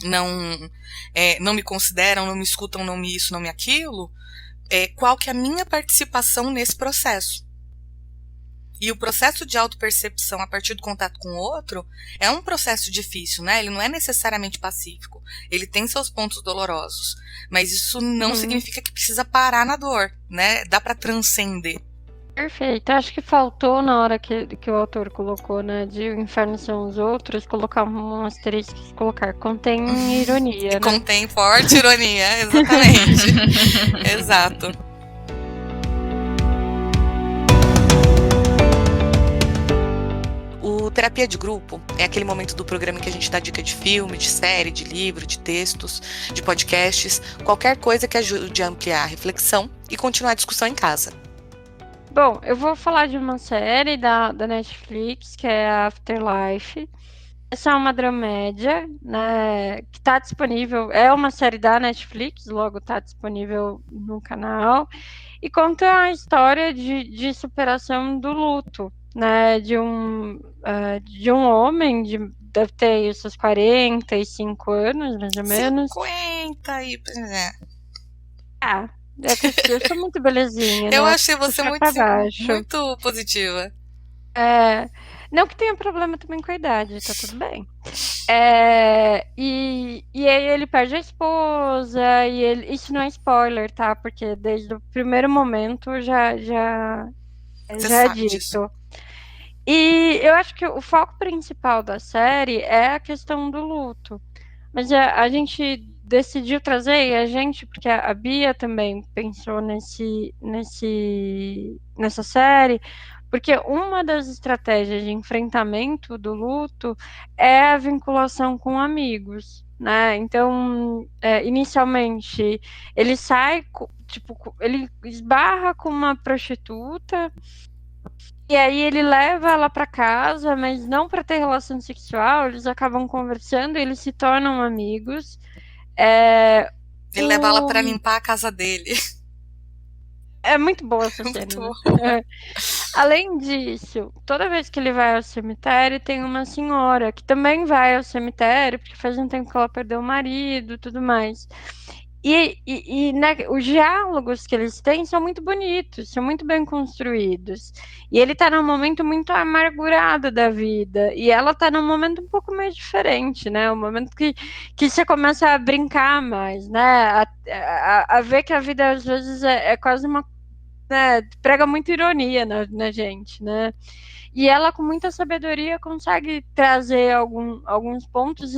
não me consideram, não me escutam, não me isso, não me aquilo. Qual que é a minha participação nesse processo? E o processo de autopercepção a partir do contato com o outro é um processo difícil, né? Ele não é necessariamente pacífico. Ele tem seus pontos dolorosos. Mas isso não significa que precisa parar na dor, né? Dá para transcender. Perfeito. Acho que faltou na hora que o autor colocou, né, de o inferno são os outros, colocar um asterisco, colocar contém ironia, né? Contém forte ironia, exatamente. Exato. O Terapia de Grupo é aquele momento do programa em que a gente dá dica de filme, de série, de livro, de textos, de podcasts, qualquer coisa que ajude a ampliar a reflexão e continuar a discussão em casa. Bom, eu vou falar de uma série da Netflix, que é a Afterlife. Essa é uma dramédia, né, que está disponível, é uma série da Netflix, logo está disponível no canal, e conta a história de superação do luto, né, de um homem, deve ter os seus 45 anos, mais ou menos. 50 e... É que eu sou muito belezinha, Eu né? achei você Puxar muito, pra baixo. muito positiva. Não que tenha problema também com a idade, tá tudo bem. E aí ele perde a esposa, isso não é spoiler, tá? Porque desde o primeiro momento Você já é sabe disso. dito. E eu acho que o foco principal da série é a questão do luto. Mas a gente decidiu trazer, e a gente, porque a Bia também pensou nessa série, porque uma das estratégias de enfrentamento do luto é a vinculação com amigos, né? Então, inicialmente, ele sai, ele esbarra com uma prostituta. E aí ele leva ela para casa, mas não para ter relação sexual. Eles acabam conversando, eles se tornam amigos. É, Ele leva ela pra limpar a casa dele. é muito boa essa Muito cena, né? bom. Além disso, toda vez que ele vai ao cemitério, tem uma senhora que também vai ao cemitério, porque faz um tempo que ela perdeu o marido, tudo mais. Né, os diálogos que eles têm são muito bonitos, são muito bem construídos. E ele tá num momento muito amargurado da vida, e ela tá num momento um pouco mais diferente, né? Um momento que você começa a brincar mais, né? A ver que a vida às vezes é quase uma, né, prega muita ironia na gente, né? E ela, com muita sabedoria, consegue trazer alguns pontos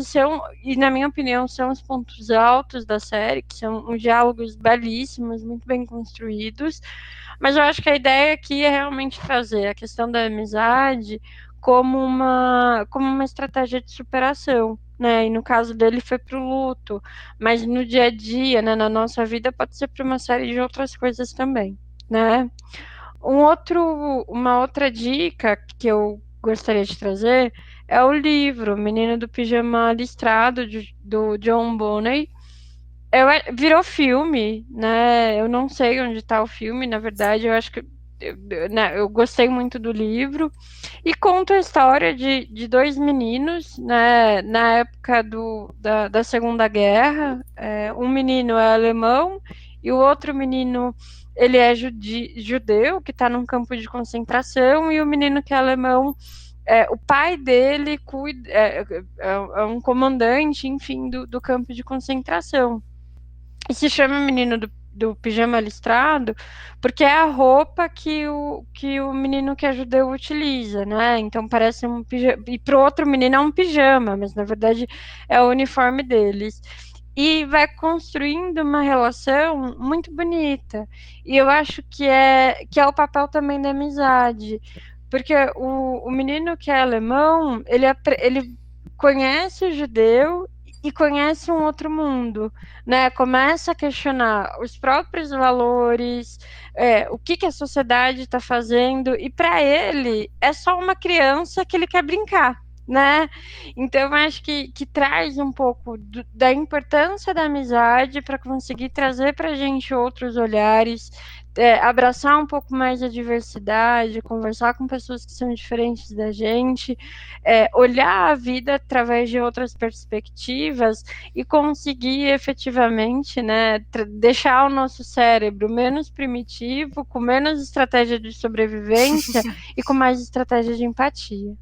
e, na minha opinião, são os pontos altos da série, que são uns diálogos belíssimos, muito bem construídos. Mas eu acho que a ideia aqui é realmente trazer a questão da amizade como uma estratégia de superação. Né? E no caso dele foi para o luto, mas no dia a dia, né, na nossa vida, pode ser para uma série de outras coisas também. Né? Uma outra dica que eu gostaria de trazer é o livro Menino do Pijama Listrado, do John Bonney. Virou filme, né? Eu não sei onde está o filme, na verdade, eu acho que né, eu gostei muito do livro e conta a história de dois meninos, né, na época da Segunda Guerra. Um menino é alemão e o outro menino ele é judeu, que está num campo de concentração, e o menino que é alemão, o pai dele é um comandante, enfim, do campo de concentração. E se chama Menino do Pijama Listrado porque é a roupa que o menino que é judeu utiliza, né? Então parece um pijama. E pro outro menino é um pijama, mas na verdade é o uniforme deles. E vai construindo uma relação muito bonita. E eu acho que é o papel também da amizade. Porque o menino que é alemão, ele conhece o judeu e conhece um outro mundo, né? Começa a questionar os próprios valores, o que a sociedade está fazendo, e para ele é só uma criança que ele quer brincar. Né? Então, eu acho que traz um pouco da importância da amizade para conseguir trazer para a gente outros olhares, abraçar um pouco mais a diversidade, conversar com pessoas que são diferentes da gente, olhar a vida através de outras perspectivas e conseguir efetivamente, né, deixar o nosso cérebro menos primitivo, com menos estratégia de sobrevivência e com mais estratégia de empatia.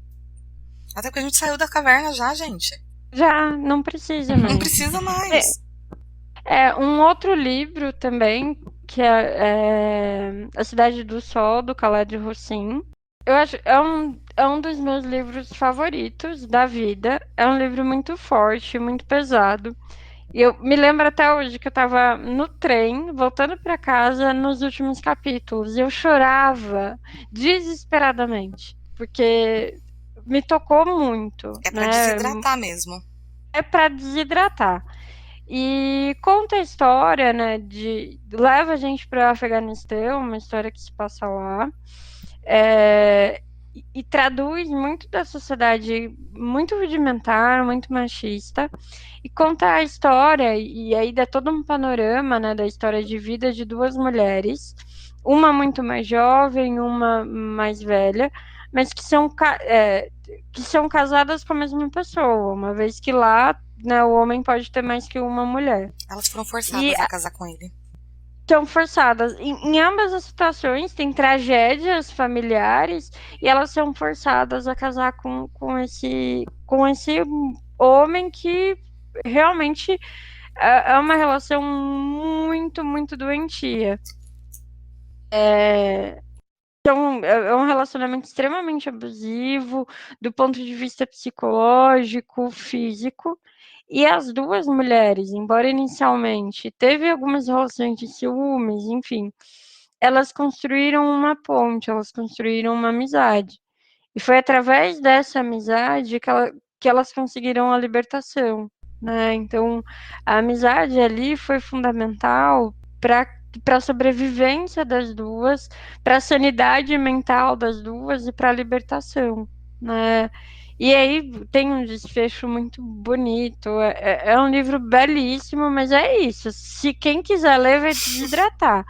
Até porque a gente saiu da caverna já, gente. Já não precisa Não mais. precisa mais. Um outro livro também, que é A Cidade do Sol, do Khaled Hossein. Eu acho é um dos meus livros favoritos da vida. É um livro muito forte, muito pesado. E eu me lembro até hoje que eu estava no trem, voltando para casa nos últimos capítulos. E eu chorava desesperadamente, porque me tocou muito, É pra né? desidratar mesmo. É para desidratar. E conta a história, né, leva a gente para o Afeganistão, uma história que se passa lá, e traduz muito da sociedade muito rudimentar, muito machista, e conta a história, e aí dá todo um panorama, né, da história de vida de duas mulheres, uma muito mais jovem, uma mais velha, mas que são casadas com a mesma pessoa, uma vez que lá, né, o homem pode ter mais que uma mulher. Elas foram E forçadas a casar com ele. são forçadas. Em ambas as situações, tem tragédias familiares e elas são forçadas a casar com esse homem que realmente é uma relação muito, muito doentia. Então, é um relacionamento extremamente abusivo do ponto de vista psicológico, físico. E as duas mulheres, embora inicialmente teve algumas relações de ciúmes, enfim, elas construíram uma ponte, elas construíram uma amizade. E foi através dessa amizade que elas conseguiram a libertação, né? Então, a amizade ali foi fundamental para a sobrevivência das duas, para a sanidade mental das duas e para a libertação, né? E aí tem um desfecho muito bonito. É um livro belíssimo, mas é isso. Se quem quiser ler, vai desidratar.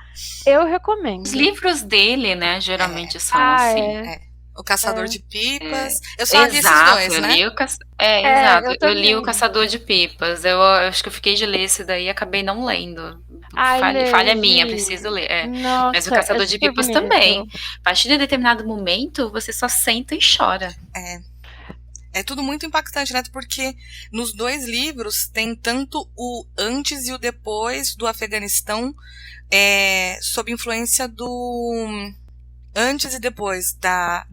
Eu recomendo. Os livros dele, né, geralmente são assim. O Caçador de Pipas. Eu só li esses dois, né? Exato. Eu li o Caçador de Pipas. Eu acho que eu fiquei de ler esse daí e acabei não lendo. Falha minha, preciso ler. Nossa, mas o Caçador de Pipas bonito. também. A partir de determinado momento, você só senta e chora. É tudo muito impactante, né? Porque nos dois livros tem tanto o antes e o depois do Afeganistão, sob influência do antes e depois da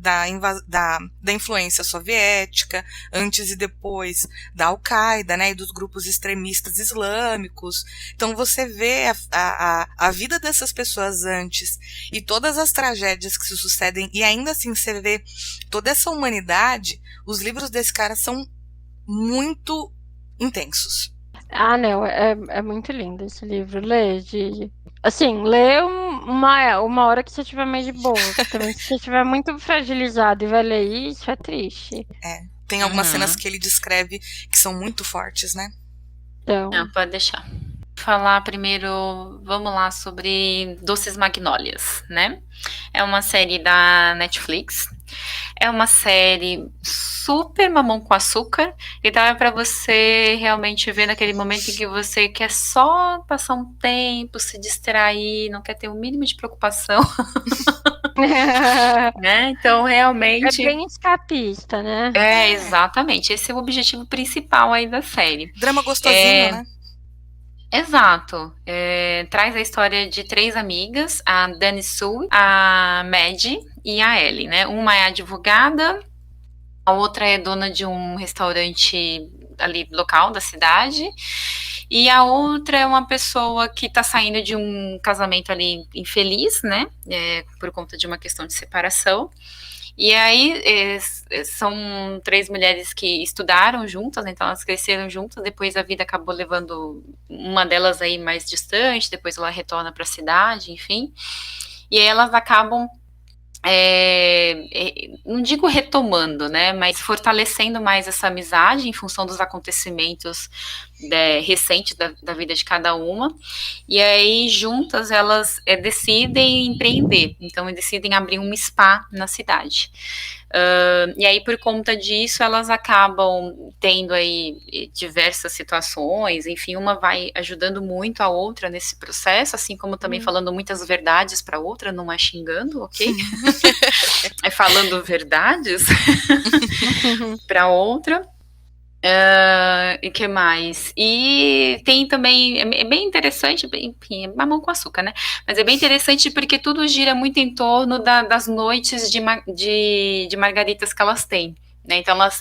influência soviética, antes e depois da Al-Qaeda, né, e dos grupos extremistas islâmicos. Então você vê a vida dessas pessoas antes e todas as tragédias que se sucedem, e ainda assim você vê toda essa humanidade. Os livros desse cara são muito intensos. Não, é muito lindo esse livro. Lê, Gigi. Assim, lê uma hora que você estiver mais de boa. Também, se você estiver muito fragilizado e vai ler isso, é triste. Tem algumas cenas que ele descreve que são muito fortes, né? Então... Não, pode deixar. Falar primeiro, vamos lá, sobre Doces Magnólias, né? É uma série da Netflix. É uma série super mamão com açúcar, então é para você realmente ver naquele momento em que você quer só passar um tempo, se distrair, não quer ter o mínimo de preocupação. Né? Então, realmente... É bem escapista, né? Exatamente. Esse é o objetivo principal aí da série. Drama gostosinho, né? Exato. Traz a história de 3 amigas, a Dani Sue, a Maddie e a Ellie, né? Uma é advogada, a outra é dona de um restaurante ali local da cidade, e a outra é uma pessoa que tá saindo de um casamento ali infeliz, né? Por conta de uma questão de separação. E aí são 3 mulheres que estudaram juntas, né, então elas cresceram juntas, depois a vida acabou levando uma delas aí mais distante, depois ela retorna para a cidade, enfim. E aí elas acabam, não digo retomando, né, mas fortalecendo mais essa amizade em função dos acontecimentos recentes da vida de cada uma. E aí juntas elas decidem empreender, então decidem abrir um spa na cidade. E aí, por conta disso, elas acabam tendo aí diversas situações, enfim, uma vai ajudando muito a outra nesse processo, assim como também falando muitas verdades para a outra, não é xingando, ok? É falando verdades para a outra. E que mais? E tem também, é bem interessante, enfim, é mamão com açúcar, né? Mas é bem interessante porque tudo gira muito em torno das noites de margaritas que elas têm. Né? Então, elas,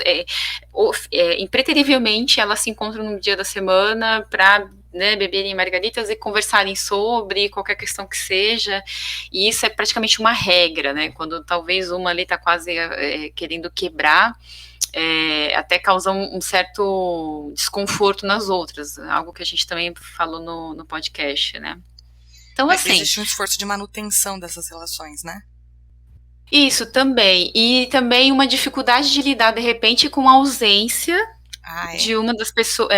impreterivelmente, elas se encontram no dia da semana para, né, beberem margaritas e conversarem sobre qualquer questão que seja, e isso é praticamente uma regra, né? Quando talvez uma ali está quase querendo quebrar, até causa um certo desconforto nas outras, algo que a gente também falou no podcast, né? Então, assim... Existe um esforço de manutenção dessas relações, né? Isso, também. E também uma dificuldade de lidar, de repente, com a ausência de uma das pessoas,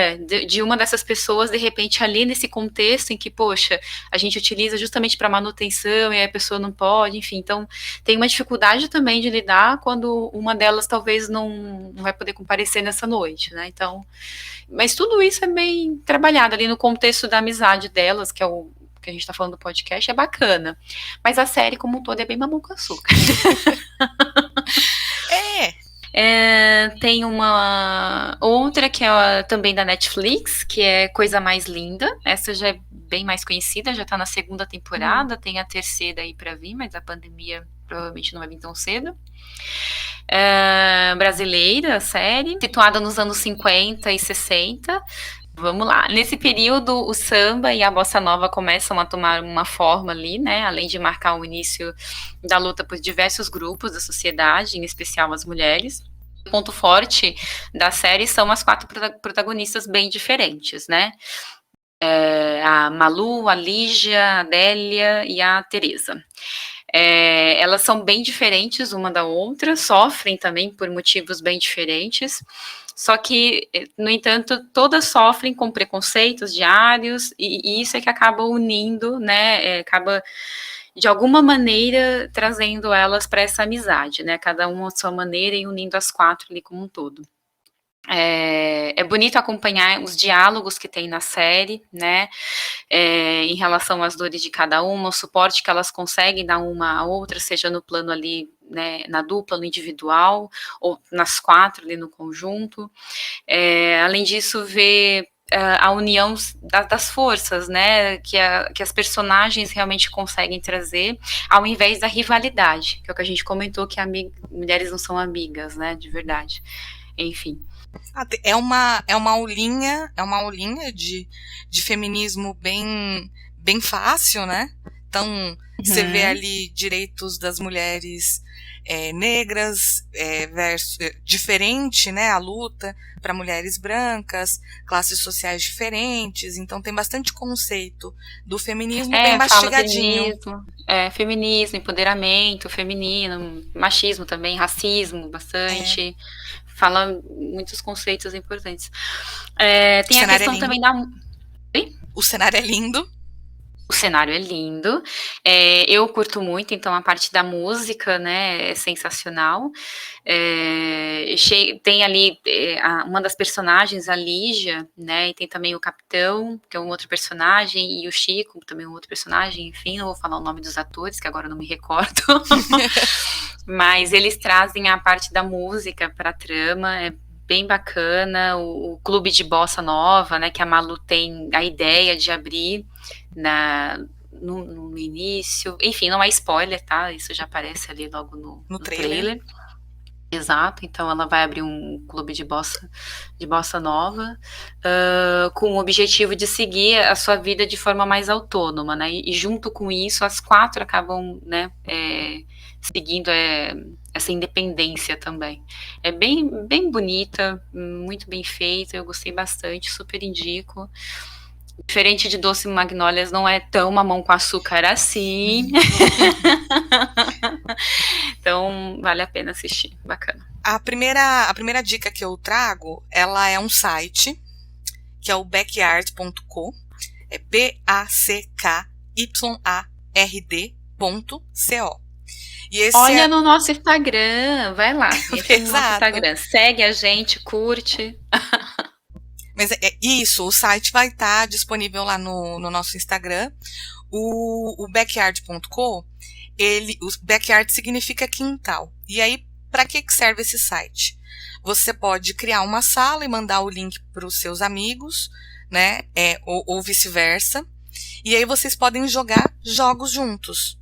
de uma dessas pessoas, de repente, ali nesse contexto em que, poxa, a gente utiliza justamente para manutenção e a pessoa não pode, enfim. Então, tem uma dificuldade também de lidar quando uma delas talvez não vai poder comparecer nessa noite, né? Então, mas tudo isso é bem trabalhado ali no contexto da amizade delas, que é o porque a gente tá falando do podcast, é bacana. Mas a série como um todo é bem mamão com açúcar. Tem uma outra que é também da Netflix, que é Coisa Mais Linda. Essa já é bem mais conhecida, já tá na 2ª temporada, tem a 3ª aí pra vir, mas a pandemia provavelmente não vai vir tão cedo. Brasileira, a série, situada nos anos 50 e 60. Vamos lá. Nesse período, o samba e a bossa nova começam a tomar uma forma ali, né? Além de marcar o início da luta por diversos grupos da sociedade, em especial as mulheres. O ponto forte da série são as 4 protagonistas bem diferentes, né? A Malu, a Lígia, a Adélia e a Teresa. Elas são bem diferentes uma da outra, sofrem também por motivos bem diferentes, só que, no entanto, todas sofrem com preconceitos diários, e isso é que acaba unindo, né, acaba, de alguma maneira, trazendo elas para essa amizade, né, cada uma à sua maneira e unindo as 4 ali como um todo. É bonito acompanhar os diálogos que tem na série, né, em relação às dores de cada uma, o suporte que elas conseguem dar uma à outra, seja no plano ali, né, na dupla, no individual, ou nas 4 ali no conjunto. Além disso, ver a união das forças, né, que as personagens realmente conseguem trazer, ao invés da rivalidade, que é o que a gente comentou, que mulheres não são amigas, né, de verdade. Enfim. É uma aulinha de feminismo bem fácil, né? Então, você vê ali direitos das mulheres negras, diferente, né? A luta para mulheres brancas, classes sociais diferentes. Então, tem bastante conceito do feminismo bem mastigadinho. Feminismo, empoderamento feminino, machismo também, racismo, bastante. Fala muitos conceitos importantes. Tem a questão também da... O cenário é lindo. O cenário é lindo. Eu curto muito, então a parte da música, né, é sensacional. Tem ali uma das personagens, a Lígia, né, e tem também o Capitão, que é um outro personagem, e o Chico, também um outro personagem, enfim, não vou falar o nome dos atores, que agora eu não me recordo. Mas eles trazem a parte da música para a trama, é bem bacana. O clube de bossa nova, né, que a Malu tem a ideia de abrir no início. Enfim, não é spoiler, tá? Isso já aparece ali logo no trailer. Exato, então ela vai abrir um clube de bossa nova, com o objetivo de seguir a sua vida de forma mais autônoma, né? E junto com isso, as 4 acabam, né, seguindo essa independência também. É bem bonita, muito bem feita, eu gostei bastante, super indico. Diferente de Doce Magnólias, não é tão mamão com açúcar assim. Então, vale a pena assistir. Bacana. A primeira dica que eu trago, ela é um site, que é o backyard.co. É BACKYARD.co. Olha no nosso Instagram, vai lá. Entra no nosso Instagram. Segue a gente, curte. Mas isso, o site vai estar disponível lá no nosso Instagram. O backyard.co, o backyard significa quintal. E aí, para que serve esse site? Você pode criar uma sala e mandar o link para os seus amigos, né? Ou vice-versa. E aí vocês podem jogar jogos juntos.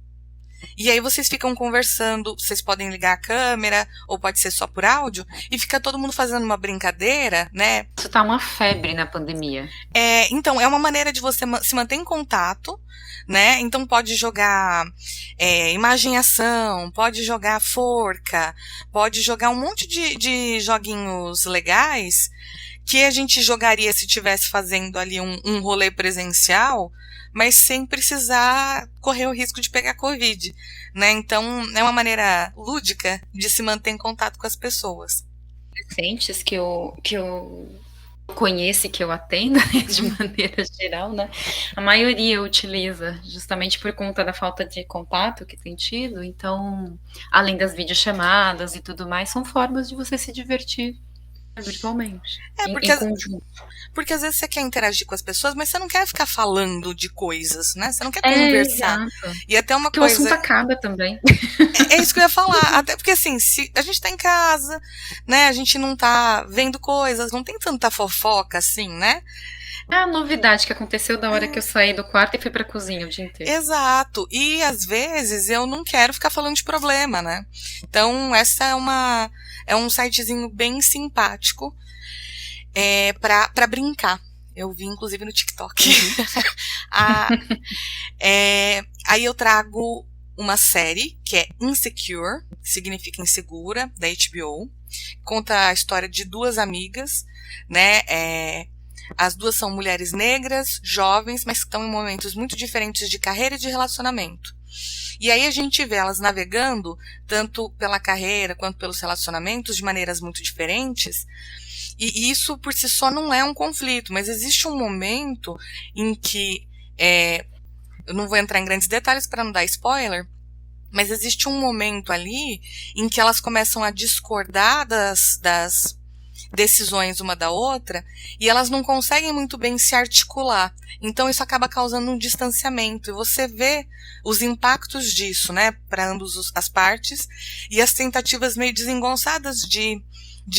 E aí vocês ficam conversando, vocês podem ligar a câmera, ou pode ser só por áudio, e fica todo mundo fazendo uma brincadeira, né? Isso tá uma febre na pandemia. Então, é uma maneira de você se manter em contato, né? Então pode jogar imagem e ação, pode jogar forca, pode jogar um monte de joguinhos legais que a gente jogaria se estivesse fazendo ali um rolê presencial, mas sem precisar correr o risco de pegar Covid, né? Então, é uma maneira lúdica de se manter em contato com as pessoas. Adolescentes que eu conheço e que eu atendo, de maneira geral, né? A maioria utiliza, justamente por conta da falta de contato que tem tido. Então, além das videochamadas e tudo mais, são formas de você se divertir. Virtualmente. Porque em conjunto. Porque às vezes você quer interagir com as pessoas, mas você não quer ficar falando de coisas, né? Você não quer conversar. Exato. E até uma porque coisa... o assunto acaba também. É isso que eu ia falar. Até porque assim, se a gente tá em casa, né? A gente não tá vendo coisas, não tem tanta fofoca assim, né? É a novidade que aconteceu da hora que eu saí do quarto e fui pra cozinha o dia inteiro. Exato. E às vezes eu não quero ficar falando de problema, né? Então essa é um sitezinho bem simpático pra brincar. Eu vi inclusive no TikTok. Aí eu trago uma série que é Insecure, que significa insegura, da HBO. Conta a história de duas amigas, né? As duas são mulheres negras, jovens, mas que estão em momentos muito diferentes de carreira e de relacionamento. E aí a gente vê elas navegando, tanto pela carreira quanto pelos relacionamentos, de maneiras muito diferentes. E isso por si só não é um conflito, mas existe um momento em que... eu não vou entrar em grandes detalhes para não dar spoiler, mas existe um momento ali em que elas começam a discordar das decisões uma da outra, e elas não conseguem muito bem se articular. Então isso acaba causando um distanciamento, e você vê os impactos disso, né, para ambas as partes, e as tentativas meio desengonçadas de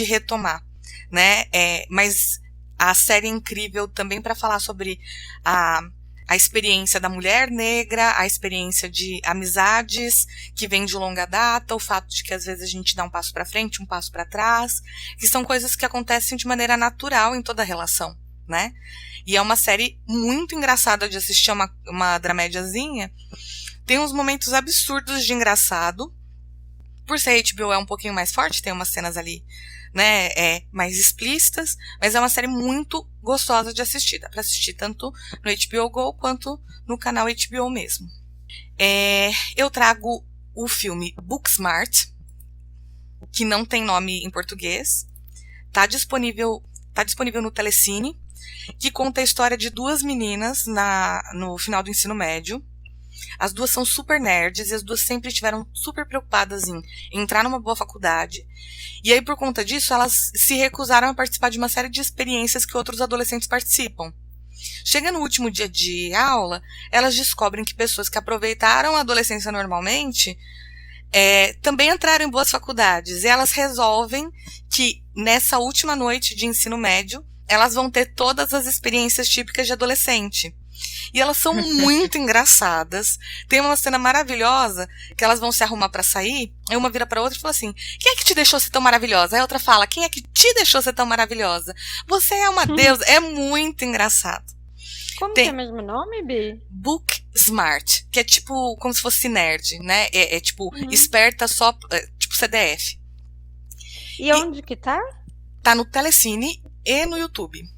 retomar, né, mas a série é incrível também para falar sobre a experiência da mulher negra, a experiência de amizades que vem de longa data, o fato de que às vezes a gente dá um passo para frente, um passo para trás, que são coisas que acontecem de maneira natural em toda relação, né? E é uma série muito engraçada de assistir, uma dramédiazinha. Tem uns momentos absurdos de engraçado. Por ser HBO é um pouquinho mais forte, tem umas cenas ali, né, mais explícitas, mas é uma série muito gostosa de assistir. Dá pra assistir tanto no HBO Go quanto no canal HBO mesmo. Eu trago o filme Booksmart, que não tem nome em português. Tá disponível no Telecine, que conta a história de duas meninas no final do ensino médio. As duas são super nerds e as duas sempre estiveram super preocupadas em entrar numa boa faculdade. E aí, por conta disso, elas se recusaram a participar de uma série de experiências que outros adolescentes participam. Chega no último dia de aula, elas descobrem que pessoas que aproveitaram a adolescência normalmente também entraram em boas faculdades. E elas resolvem que nessa última noite de ensino médio, elas vão ter todas as experiências típicas de adolescente. E elas são muito engraçadas. Tem uma cena maravilhosa que elas vão se arrumar pra sair, aí uma vira pra outra e fala assim: quem é que te deixou ser tão maravilhosa? Aí a outra fala: quem é que te deixou ser tão maravilhosa? Você é uma deusa. É muito engraçado. Como que é o mesmo nome, Bi? Booksmart, que é tipo como se fosse nerd, né? Tipo esperta só, tipo CDF. E onde que tá? Tá no Telecine e no YouTube.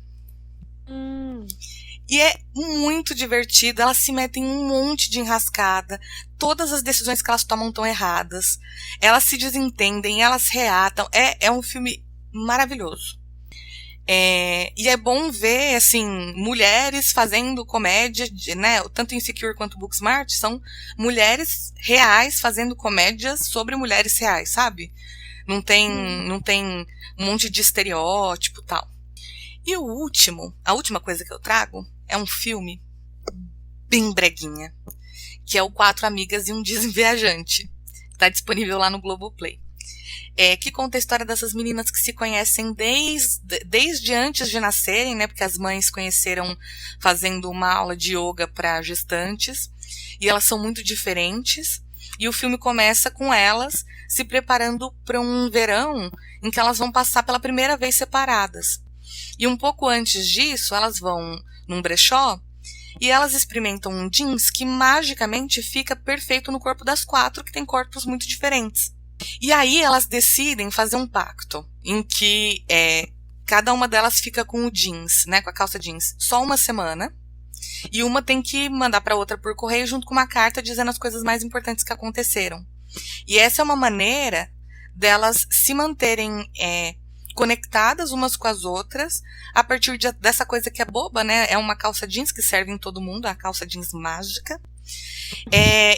E é muito divertido, elas se metem em um monte de enrascada, todas as decisões que elas tomam estão erradas, elas se desentendem, elas reatam, é um filme maravilhoso. E é bom ver, assim, mulheres fazendo comédia, né, tanto Insecure quanto Booksmart, são mulheres reais fazendo comédias sobre mulheres reais, sabe? Não tem um monte de estereótipo e tal. E a última coisa que eu trago é um filme bem breguinha, que é o Quatro Amigas e um Viajante. Está disponível lá no Globoplay. Que conta a história dessas meninas que se conhecem desde antes de nascerem, né? Porque as mães conheceram fazendo uma aula de yoga para gestantes. E elas são muito diferentes. E o filme começa com elas se preparando para um verão em que elas vão passar pela primeira vez separadas. E um pouco antes disso, elas vão num brechó e elas experimentam um jeans que magicamente fica perfeito no corpo das quatro, que tem corpos muito diferentes. E aí elas decidem fazer um pacto, em que cada uma delas fica com o jeans, né, com a calça jeans, só uma semana, e uma tem que mandar para outra por correio junto com uma carta dizendo as coisas mais importantes que aconteceram. E essa é uma maneira delas se manterem conectadas umas com as outras, a partir dessa coisa que é boba, né? É uma calça jeans que serve em todo mundo, a calça jeans mágica.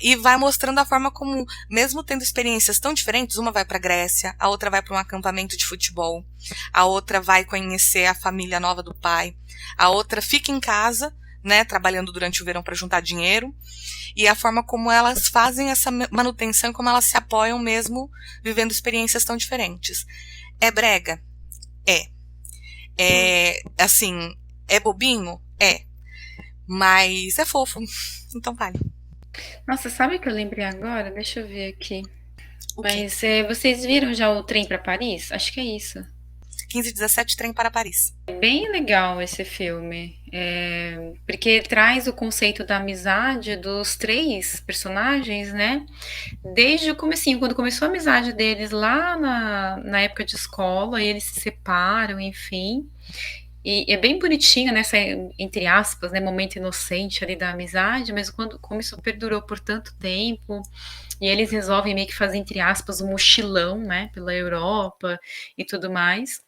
E vai mostrando a forma como, mesmo tendo experiências tão diferentes, uma vai pra Grécia, a outra vai para um acampamento de futebol, a outra vai conhecer a família nova do pai, a outra fica em casa, né, trabalhando durante o verão para juntar dinheiro, e a forma como elas fazem essa manutenção, como elas se apoiam mesmo vivendo experiências tão diferentes. É brega? Assim, é bobinho? Mas é fofo, então vale. Nossa, sabe o que eu lembrei agora? Deixa eu ver aqui. Mas vocês viram já o Trem para Paris? Acho que é isso. 15/17, Trem para Paris. É bem legal esse filme, porque traz o conceito da amizade dos 3 personagens, né? Desde o comecinho, quando começou a amizade deles lá na época de escola, e eles se separam, enfim. E é bem bonitinha nessa, entre aspas, né, momento inocente ali da amizade, mas como isso perdurou por tanto tempo, e eles resolvem meio que fazer, entre aspas, um mochilão, né, pela Europa e tudo mais.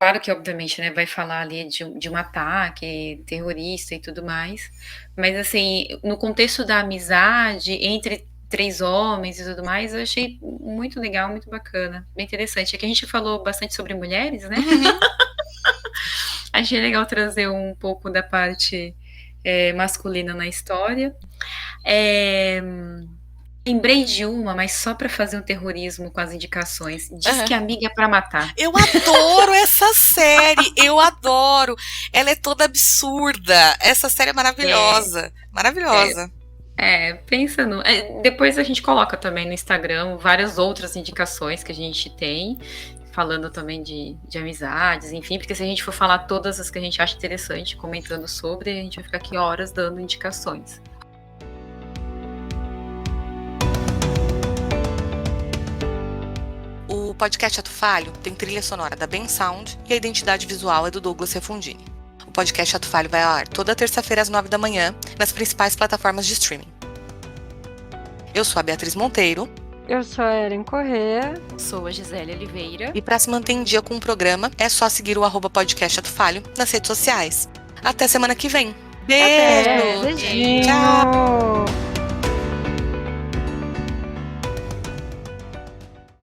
Claro que, obviamente, né, vai falar ali de um ataque terrorista e tudo mais, mas, assim, no contexto da amizade entre 3 homens e tudo mais, eu achei muito legal, muito bacana, bem interessante. Aqui a gente falou bastante sobre mulheres, né? Achei legal trazer um pouco da parte masculina na história. Lembrei de uma, mas só pra fazer um terrorismo com as indicações. Diz que Amiga é pra Matar. Eu adoro essa série, eu adoro. Ela é toda absurda. Essa série é maravilhosa, maravilhosa. Pensa no... depois a gente coloca também no Instagram várias outras indicações que a gente tem, falando também de amizades, enfim, porque se a gente for falar todas as que a gente acha interessante, comentando sobre, a gente vai ficar aqui horas dando indicações. O podcast Ato Falho tem trilha sonora da Ben Sound e a identidade visual é do Douglas Refundini. O podcast Ato Falho vai ao ar toda terça-feira às 9 da manhã nas principais plataformas de streaming. Eu sou a Beatriz Monteiro. Eu sou a Erin Corrêa. Sou a Gisele Oliveira. E para se manter em dia com o programa, é só seguir o @podcast Ato Falho nas redes sociais. Até semana que vem. Beijo! Beijinho! Tchau!